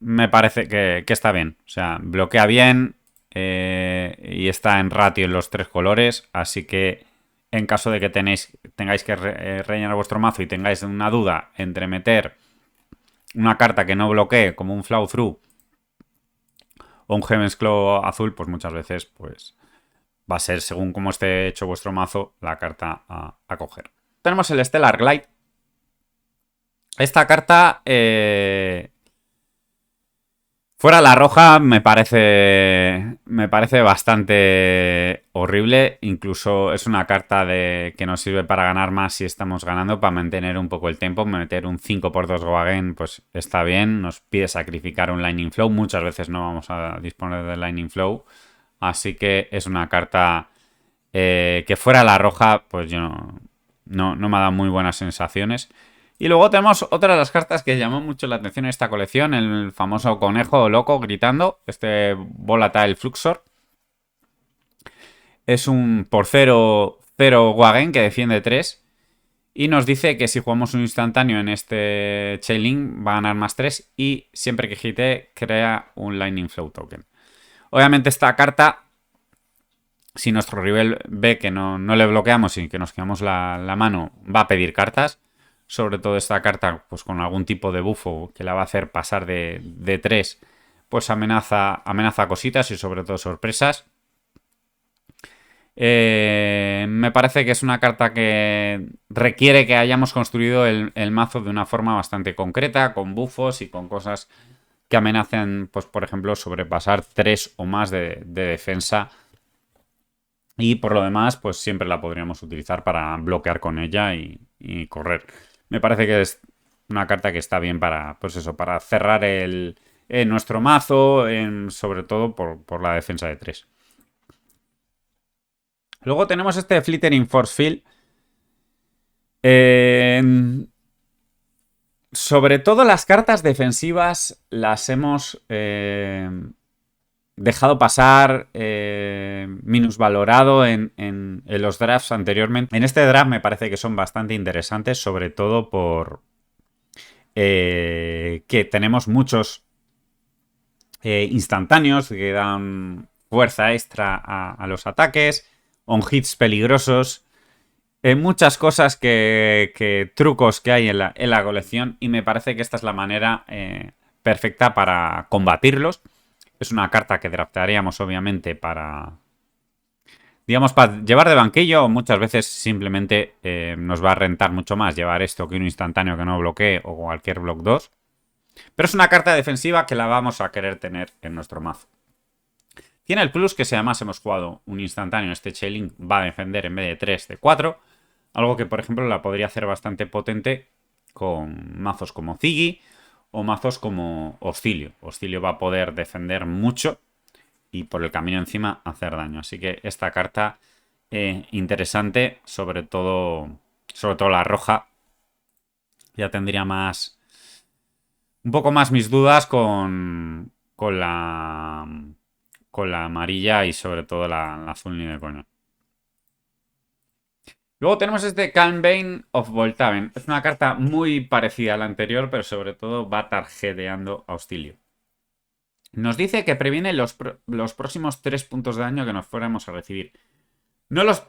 Me parece que está bien. O sea, bloquea bien y está en ratio en los 3 colores. Así que en caso de que tengáis que rellenar vuestro mazo y tengáis una duda entre meter una carta que no bloquee como un Flow Through o un Heaven's Claw azul, pues muchas veces pues va a ser, según cómo esté hecho vuestro mazo, la carta a coger. Tenemos el Stellar Glide. Esta carta... fuera la roja me parece bastante horrible. Incluso es una carta que nos sirve para ganar más si estamos ganando, para mantener un poco el tempo. Meter un 5×2 Wagen pues está bien. Nos pide sacrificar un Lightning Flow. Muchas veces no vamos a disponer del Lightning Flow. Así que es una carta que fuera la roja pues yo no me ha dado muy buenas sensaciones. Y luego tenemos otra de las cartas que llamó mucho la atención en esta colección, el famoso conejo loco gritando, este Volatile Fluxor. Es un por 0 Wagen que defiende 3 y nos dice que si jugamos un instantáneo en este Chainlink va a ganar más 3 y siempre que hite crea un Lightning Flow Token. Obviamente esta carta, si nuestro rival ve que no le bloqueamos y que nos quedamos la mano, va a pedir cartas. Sobre todo esta carta, pues con algún tipo de bufo que la va a hacer pasar de 3, pues amenaza cositas y sobre todo sorpresas. Me parece que es una carta que requiere que hayamos construido el mazo de una forma bastante concreta, con bufos y con cosas que amenacen, pues por ejemplo, sobrepasar 3 o más de defensa. Y por lo demás, pues siempre la podríamos utilizar para bloquear con ella y correr. Me parece que es una carta que está bien para, pues eso, para cerrar nuestro mazo, sobre todo por la defensa de 3. Luego tenemos este Flittering Force Field. Sobre todo las cartas defensivas las hemos dejado pasar, minusvalorado en los drafts anteriormente. En este draft me parece que son bastante interesantes, sobre todo por que tenemos muchos instantáneos que dan fuerza extra a los ataques, on hits peligrosos, muchas cosas trucos que hay en la colección, y me parece que esta es la manera perfecta para combatirlos. Es una carta que draftearíamos obviamente para, digamos, para llevar de banquillo, o muchas veces simplemente nos va a rentar mucho más llevar esto que un instantáneo que no bloquee o cualquier block 2. Pero es una carta defensiva que la vamos a querer tener en nuestro mazo. Tiene el plus que si además hemos jugado un instantáneo, este Chailing va a defender en vez de 3, de 4. Algo que, por ejemplo, la podría hacer bastante potente con mazos como Ziggy o mazos como Hostilio. Hostilio va a poder defender mucho y por el camino encima hacer daño. Así que esta carta interesante, sobre todo la roja. Ya tendría más... un poco más mis dudas con la amarilla y sobre todo la azul ni de coña. Luego tenemos este Calmbane of Voltaven. Es una carta muy parecida a la anterior, pero sobre todo va tarjeteando a Hostilio. Nos dice que previene los próximos 3 puntos de daño que nos fuéramos a recibir. No los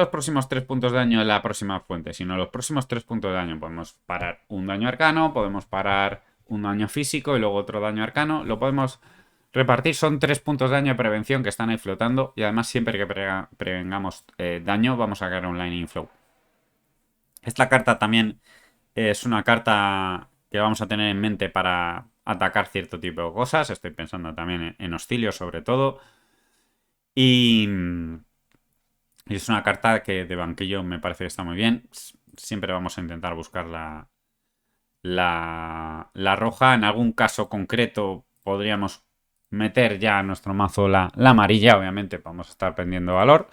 próximos 3 puntos de daño en la próxima fuente, sino los próximos 3 puntos de daño. Podemos parar un daño arcano, podemos parar un daño físico y luego otro daño arcano. Lo podemos repartir. Son 3 puntos de daño de prevención que están ahí flotando. Y además siempre que prevengamos daño vamos a ganar un Lightning Flow. Esta carta también es una carta que vamos a tener en mente para atacar cierto tipo de cosas. Estoy pensando también en Hostilio sobre todo. Y es una carta que de banquillo me parece que está muy bien. Siempre vamos a intentar buscar la roja. En algún caso concreto podríamos meter ya a nuestro mazo la amarilla. Obviamente vamos a estar perdiendo valor.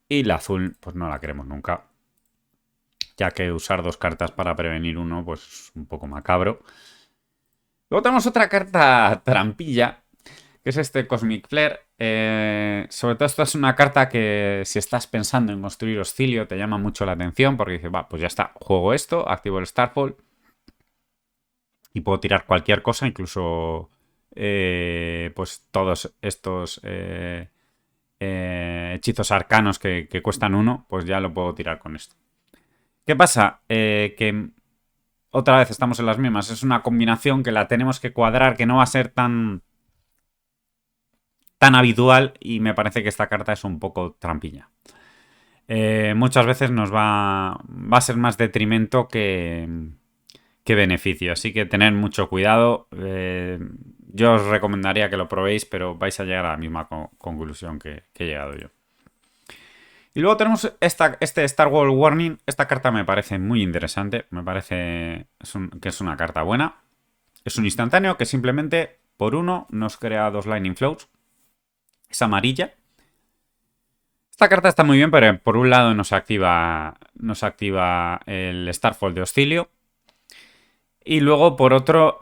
Y la azul pues no la queremos nunca. Ya que usar 2 cartas para prevenir uno pues es un poco macabro. Luego tenemos otra carta trampilla, que es este Cosmic Flare. Sobre todo esto es una carta que si estás pensando en construir Hostilio te llama mucho la atención porque dices, va, pues ya está, juego esto, activo el Starfall y puedo tirar cualquier cosa, incluso pues todos estos hechizos arcanos que cuestan 1, pues ya lo puedo tirar con esto. ¿Qué pasa? Que otra vez estamos en las mismas. Es una combinación que la tenemos que cuadrar, que no va a ser tan habitual y me parece que esta carta es un poco trampilla. Muchas veces nos va a ser más detrimento que beneficio, así que tened mucho cuidado. Yo os recomendaría que lo probéis, pero vais a llegar a la misma conclusión que he llegado yo. Y luego tenemos este Star Wars Warning. Esta carta me parece muy interesante. Me parece que es una carta buena. Es un instantáneo que simplemente por 1 nos crea 2 Lightning Flows. Es amarilla. Esta carta está muy bien, pero por un lado nos activa el Starfall de Hostilio. Y luego por otro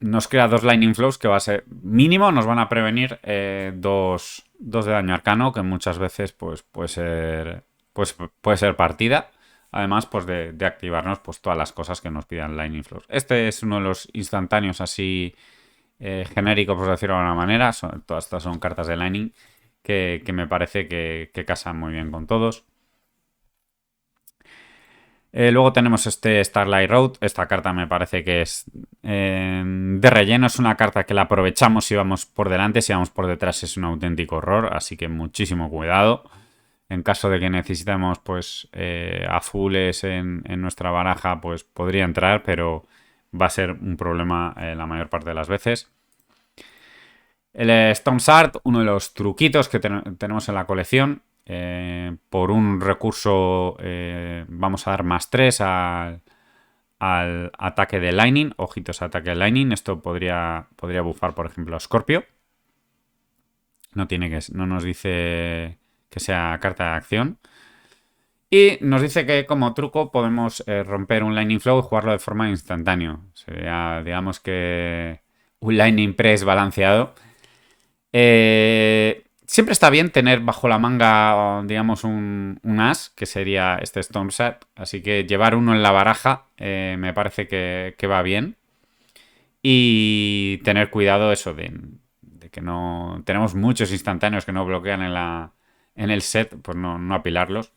nos crea 2 Lightning Flows que va a ser mínimo. Nos van a prevenir 2 de daño arcano, que muchas veces pues, puede ser partida. Además pues de activarnos pues, todas las cosas que nos pidan Lightning Flows. Este es uno de los instantáneos así genérico, por decirlo de alguna manera. Todas estas son cartas de Lightning que me parece que casan muy bien con todos. Luego tenemos este Starlight Road. Esta carta me parece que es de relleno. Es una carta que la aprovechamos si vamos por delante. Si vamos por detrás es un auténtico horror. Así que muchísimo cuidado. En caso de que necesitemos pues azules en nuestra baraja, pues podría entrar, pero va a ser un problema la mayor parte de las veces. El Stone Shard, uno de los truquitos que tenemos en la colección. Por un recurso vamos a dar +3 al ataque de Lightning. Ojitos, ataque de Lightning. Esto podría bufar, por ejemplo, a Scorpio. No nos dice que sea carta de acción. Y nos dice que como truco podemos romper un Lightning Flow y jugarlo de forma instantánea. Sería, digamos que un Lightning Press balanceado. Siempre está bien tener bajo la manga, digamos, un as, que sería este Storm Set. Así que llevar uno en la baraja me parece que va bien. Y tener cuidado eso de que no... Tenemos muchos instantáneos que no bloquean en el set, pues no apilarlos.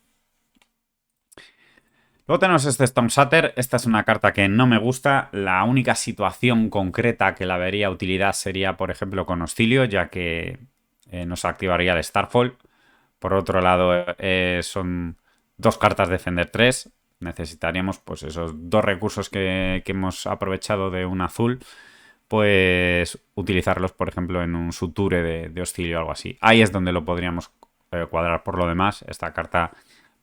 Luego tenemos este Storm Shatter. Esta es una carta que no me gusta. La única situación concreta que la vería utilidad sería, por ejemplo, con Oscilio, ya que nos activaría el Starfall. Por otro lado, son dos cartas Defender 3. Necesitaríamos pues esos dos recursos que hemos aprovechado de un azul, pues utilizarlos, por ejemplo, en un Suture de Oscilio o algo así. Ahí es donde lo podríamos cuadrar. Por lo demás, esta carta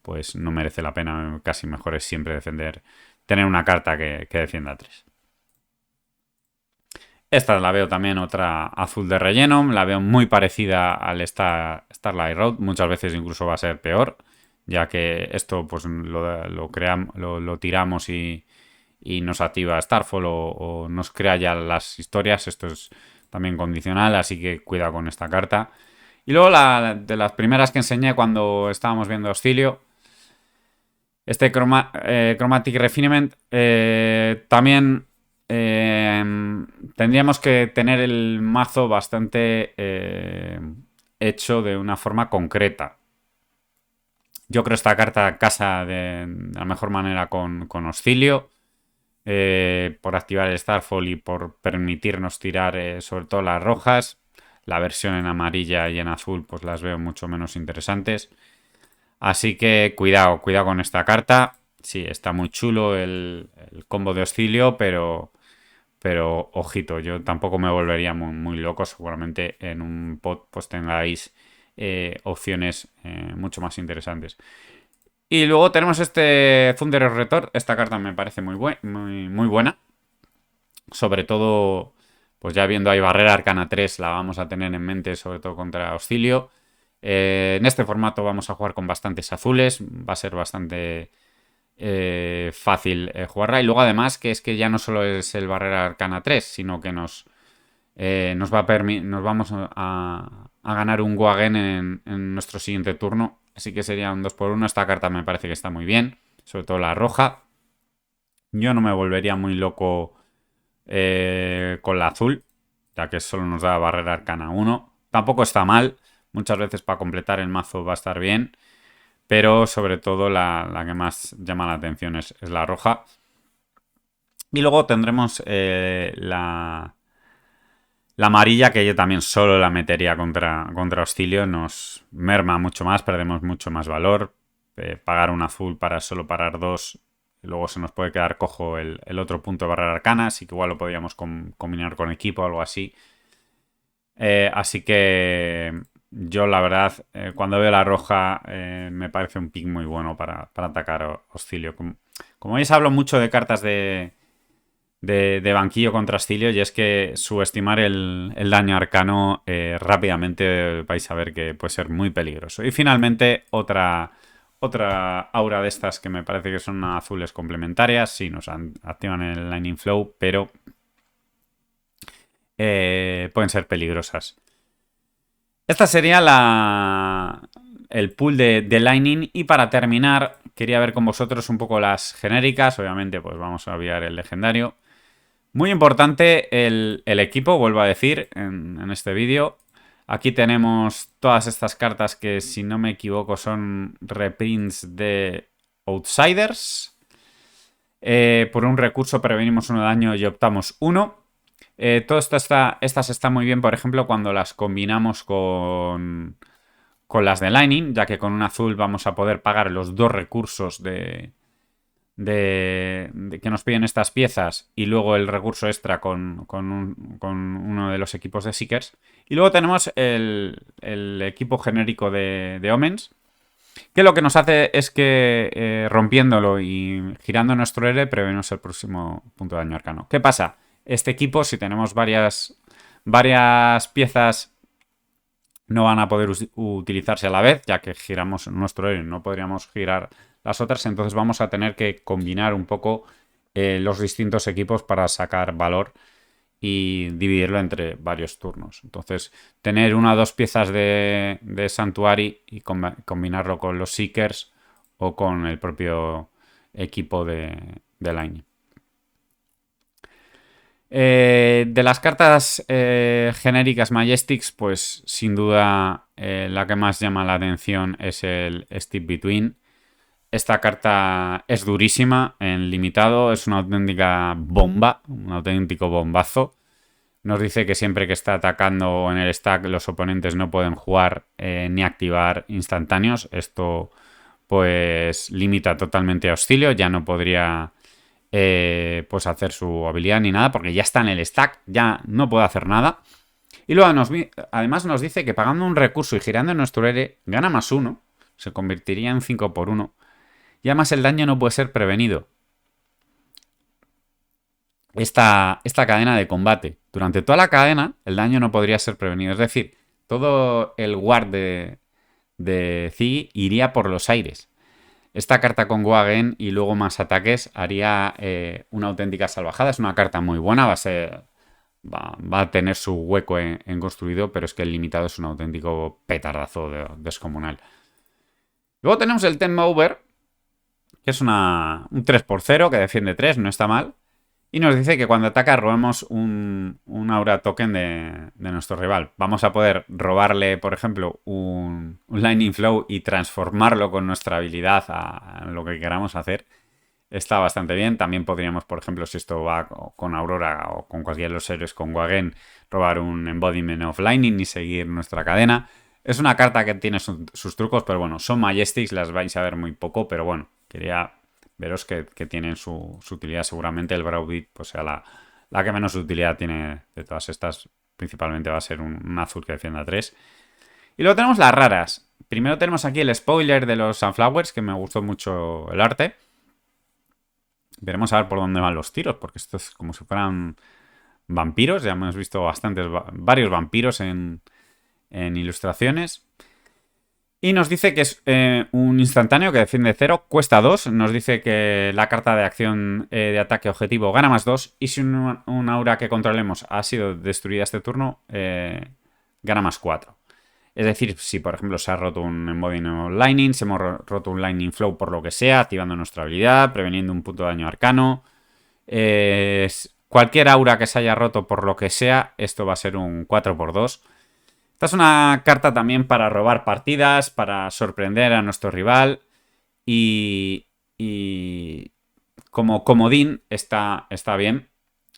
pues no merece la pena. Casi mejor es siempre tener una carta que defienda 3. Esta la veo también otra azul de relleno. La veo muy parecida al Starlight Road. Muchas veces incluso va a ser peor, ya que esto pues lo tiramos y nos activa Starfall o nos crea ya las historias. Esto es también condicional, así que cuidado con esta carta. Y luego de las primeras que enseñé cuando estábamos viendo Oscilio, este Chromatic Refinement, también tendríamos que tener el mazo bastante hecho de una forma concreta. Yo creo que esta carta casa de la mejor manera con Oscilio, por activar el Starfall y por permitirnos tirar sobre todo las rojas. La versión en amarilla y en azul pues las veo mucho menos interesantes. Así que cuidado con esta carta. Sí, está muy chulo el combo de Oscilio, pero ojito, yo tampoco me volvería muy loco. Seguramente en un pot pues tengáis opciones mucho más interesantes. Y luego tenemos este Thunderous Retort. Esta carta me parece muy buena. Sobre todo, pues ya viendo ahí Barrera Arcana 3, la vamos a tener en mente, sobre todo contra Oscilio. En este formato vamos a jugar con bastantes azules. Va a ser bastante fácil jugarla. Y luego además que es que ya no solo es el Barrera Arcana 3, sino que nos vamos a ganar un Wagen en nuestro siguiente turno. Así que sería un 2x1. Esta carta me parece que está muy bien, sobre todo la roja. Yo no me volvería muy loco con la azul, ya que solo nos da Barrera Arcana 1. Tampoco está mal. Muchas veces para completar el mazo va a estar bien. Pero sobre todo la que más llama la atención es la roja. Y luego tendremos la amarilla, que yo también solo la metería contra Oscilio. Nos merma mucho más, perdemos mucho más valor. Pagar un azul para solo parar 2. Luego se nos puede quedar cojo el otro punto de Barrera Arcana. Así que igual lo podríamos combinar con equipo o algo así. Así que yo la verdad, cuando veo la roja, me parece un pick muy bueno para atacar Oscilio. Como veis, hablo mucho de cartas de banquillo contra Oscilio, y es que subestimar el daño arcano rápidamente vais a ver que puede ser muy peligroso. Y finalmente otra aura de estas que me parece que son azules complementarias. Sí, nos activan el Lightning Flow, pero pueden ser peligrosas. Esta sería el pool de Lightning. Y para terminar, quería ver con vosotros un poco las genéricas. Obviamente, pues vamos a obviar el legendario. Muy importante el equipo, vuelvo a decir, en este vídeo. Aquí tenemos todas estas cartas que, si no me equivoco, son reprints de Outsiders. Por un recurso prevenimos 1 de daño y optamos 1. Todo esto estas están muy bien, por ejemplo, cuando las combinamos con las de Lightning, ya que con un azul vamos a poder pagar los 2 recursos de que nos piden estas piezas y luego el recurso extra con uno de los equipos de Seekers. Y luego tenemos el equipo genérico de Omens, que lo que nos hace es que rompiéndolo y girando nuestro R prevenimos el próximo punto de daño arcano. ¿Qué pasa? Este equipo, si tenemos varias piezas, no van a poder utilizarse a la vez, ya que giramos nuestro R y no podríamos girar las otras, entonces vamos a tener que combinar un poco los distintos equipos para sacar valor y dividirlo entre varios turnos. Entonces, tener 1 o 2 piezas de Sanctuary y combinarlo con los Seekers o con el propio equipo de Lightning. De las cartas genéricas Majestics, pues sin duda la que más llama la atención es el Step Between. Esta carta es durísima en limitado, es una auténtica bomba, un auténtico bombazo. Nos dice que siempre que está atacando en el stack los oponentes no pueden jugar ni activar instantáneos. Esto pues limita totalmente a Auxilio, ya no podría pues hacer su habilidad ni nada porque ya está en el stack, ya no puede hacer nada. Y luego además nos dice que pagando un recurso y girando en nuestro R gana +1, se convertiría en 5×1. Y además el daño no puede ser prevenido. Esta cadena de combate. Durante toda la cadena, el daño no podría ser prevenido. Es decir, todo el ward de Ziggy iría por los aires. Esta carta con Go Again y luego más ataques haría una auténtica salvajada. Es una carta muy buena, va a tener su hueco en construido, pero es que el limitado es un auténtico petardazo descomunal. Luego tenemos el Tempo Over, que es un 3×0 que defiende 3, no está mal. Y nos dice que cuando ataca robamos un aura token de nuestro rival. Vamos a poder robarle, por ejemplo, un Lightning Flow y transformarlo con nuestra habilidad a lo que queramos hacer. Está bastante bien. También podríamos, por ejemplo, si esto va con Aurora o con cualquiera de los héroes con Wagen, robar un Embodiment of Lightning y seguir nuestra cadena. Es una carta que tiene sus trucos, pero bueno, son Majestics, las vais a ver muy poco, pero bueno, quería veros que tienen su utilidad. Seguramente el Browbeat pues sea la que menos utilidad tiene de todas estas. Principalmente va a ser un azul que defienda 3. Y luego tenemos las raras. Primero tenemos aquí el spoiler de los Sunflowers, que me gustó mucho el arte. Veremos a ver por dónde van los tiros, porque esto es como si fueran vampiros. Ya hemos visto varios vampiros en ilustraciones. Y nos dice que es un instantáneo que defiende 0, cuesta 2. Nos dice que la carta de acción de ataque objetivo gana +2. Y si un aura que controlemos ha sido destruida este turno, gana +4. Es decir, si por ejemplo se ha roto un Embodiment Lightning, se hemos roto un Lightning Flow por lo que sea, activando nuestra habilidad, preveniendo un punto de daño arcano. Cualquier aura que se haya roto por lo que sea, esto va a ser un 4×2. Esta es una carta también para robar partidas, para sorprender a nuestro rival y como comodín está bien.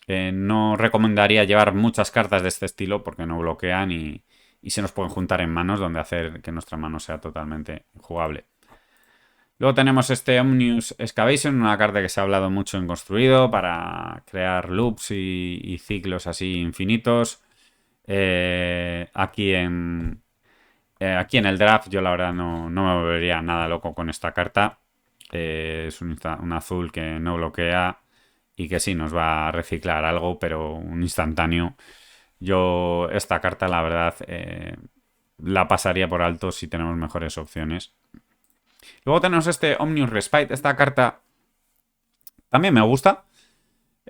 No recomendaría llevar muchas cartas de este estilo porque no bloquean y se nos pueden juntar en manos, donde hacer que nuestra mano sea totalmente injugable. Luego tenemos este Omnius Excavation, una carta que se ha hablado mucho en construido para crear loops y ciclos así infinitos. Aquí en el draft yo la verdad no me volvería nada loco con esta carta. Es un azul que no bloquea y que sí nos va a reciclar algo, pero un instantáneo. Yo esta carta la verdad la pasaría por alto si tenemos mejores opciones. Luego tenemos este Omnius Respite. Esta carta también me gusta.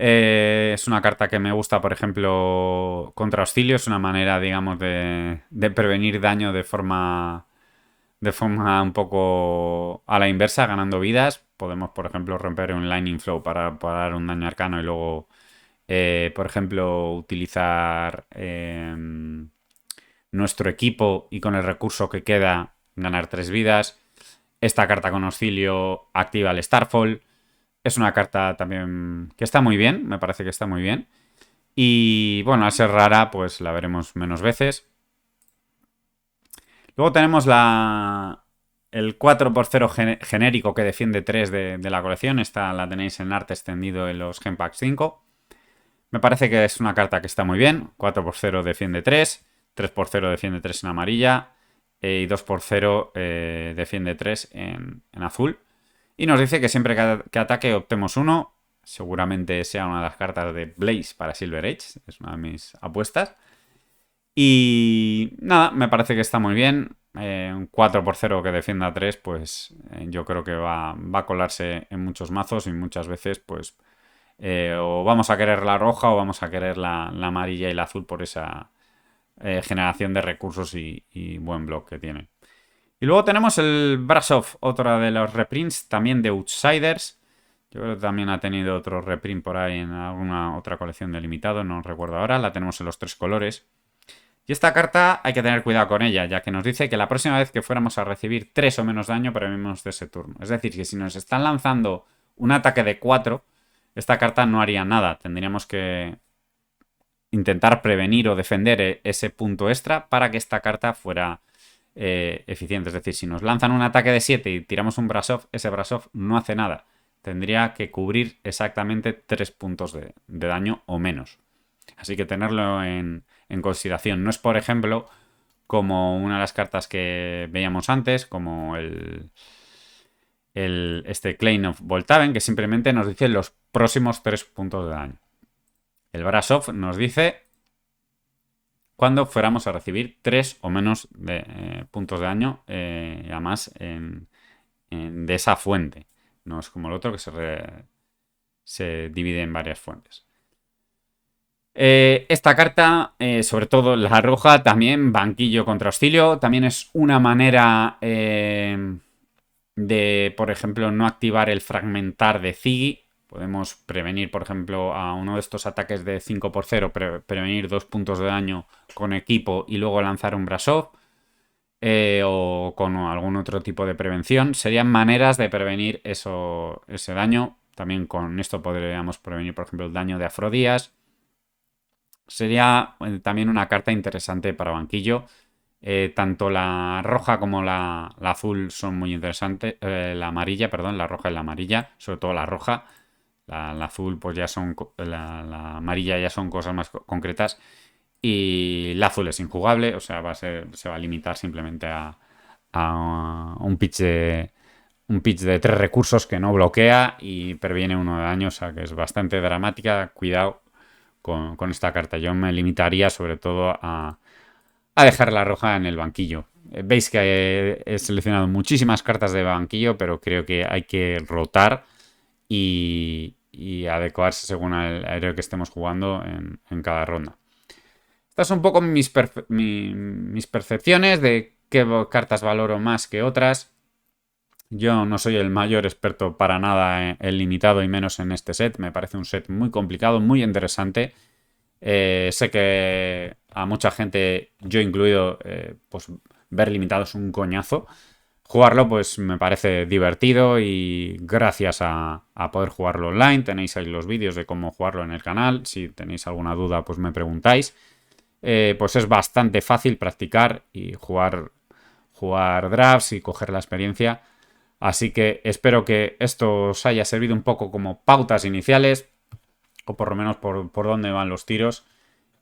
Es una carta que me gusta, por ejemplo, contra Auxilio. Es una manera, digamos, de prevenir daño de forma un poco a la inversa, ganando vidas. Podemos, por ejemplo, romper un Lightning Flow para dar un daño arcano y luego Por ejemplo, utilizar nuestro equipo y con el recurso que queda ganar 3 vidas. Esta carta con auxilio activa el Starfall. Es una carta también que está muy bien, me parece que está muy bien. Y bueno, al ser rara, pues la veremos menos veces. Luego tenemos el 4x0 genérico que defiende 3 de la colección. Esta la tenéis en arte extendido en los Genpacks 5. Me parece que es una carta que está muy bien. 4x0 defiende 3. 3x0 defiende 3 en amarilla. Y 2x0 defiende 3 en azul. Y nos dice que siempre que ataque optemos 1. Seguramente sea una de las cartas de Blaze para Silver Age. Es una de mis apuestas. Y nada, me parece que está muy bien. Un 4x0 que defienda 3, pues yo creo que va a colarse en muchos mazos y muchas veces, pues, o vamos a querer la roja o vamos a querer la amarilla y la azul por esa generación de recursos y buen block que tiene. Y luego tenemos el Brasov, otra de los reprints, también de Outsiders. Yo creo que también ha tenido otro reprint por ahí en alguna otra colección de limitado, no recuerdo ahora. La tenemos en los 3 colores. Y esta carta hay que tener cuidado con ella, ya que nos dice que la próxima vez que fuéramos a recibir 3 o menos daño, premiemos de ese turno. Es decir, que si nos están lanzando un ataque de 4, esta carta no haría nada. Tendríamos que intentar prevenir o defender ese punto extra para que esta carta fuera eficiente. Es decir, si nos lanzan un ataque de 7 y tiramos un Brasov, ese Brasov no hace nada. Tendría que cubrir exactamente 3 puntos de daño o menos. Así que tenerlo en consideración. No es, por ejemplo, como una de las cartas que veíamos antes, como este Claim of Voltaven, que simplemente nos dice los próximos 3 puntos de daño. El Brasov nos dice cuando fuéramos a recibir 3 o menos puntos de daño, además de esa fuente. No es como el otro que se divide en varias fuentes. Esta carta, sobre todo la roja, también banquillo contra auxilio. También es una manera de, por ejemplo, no activar el fragmentar de Ziggy. Podemos prevenir, por ejemplo, a uno de estos ataques de 5x0, prevenir 2 puntos de daño con equipo y luego lanzar un Brasov. O con algún otro tipo de prevención. Serían maneras de prevenir ese daño. También con esto podríamos prevenir, por ejemplo, el daño de Afrodías. Sería también una carta interesante para banquillo. Tanto la roja como la azul son muy interesantes. La amarilla, perdón, la roja y la amarilla. Sobre todo la roja. La azul, pues ya son. La amarilla ya son cosas más concretas. Y la azul es injugable. O sea, se va a limitar simplemente a un pitch de 3 recursos que no bloquea y previene 1 de daño. O sea, que es bastante dramática. Cuidado con esta carta. Yo me limitaría sobre todo a dejar la roja en el banquillo. Veis que he seleccionado muchísimas cartas de banquillo, pero creo que hay que rotar y adecuarse según el héroe que estemos jugando en cada ronda. Estas son un poco mis percepciones de qué cartas valoro más que otras. Yo no soy el mayor experto para nada en limitado y menos en este set. Me parece un set muy complicado, muy interesante. Sé que a mucha gente, yo incluido, pues ver limitado es un coñazo. Jugarlo pues me parece divertido y gracias a poder jugarlo online. Tenéis ahí los vídeos de cómo jugarlo en el canal. Si tenéis alguna duda pues me preguntáis. Pues es bastante fácil practicar y jugar drafts y coger la experiencia. Así que espero que esto os haya servido un poco como pautas iniciales, o por lo menos por dónde van los tiros.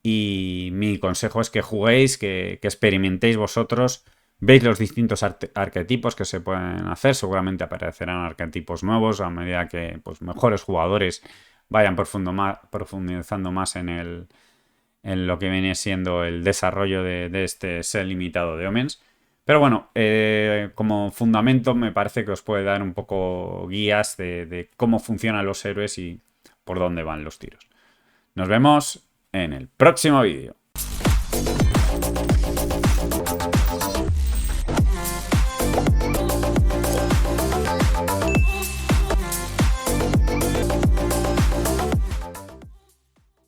Y mi consejo es que juguéis, que experimentéis vosotros, veis los distintos arquetipos que se pueden hacer. Seguramente aparecerán arquetipos nuevos a medida que pues, mejores jugadores vayan profundizando más en lo que viene siendo el desarrollo de este set limitado de Omens. Pero bueno, como fundamento me parece que os puede dar un poco guías de cómo funcionan los héroes y por dónde van los tiros. Nos vemos en el próximo vídeo.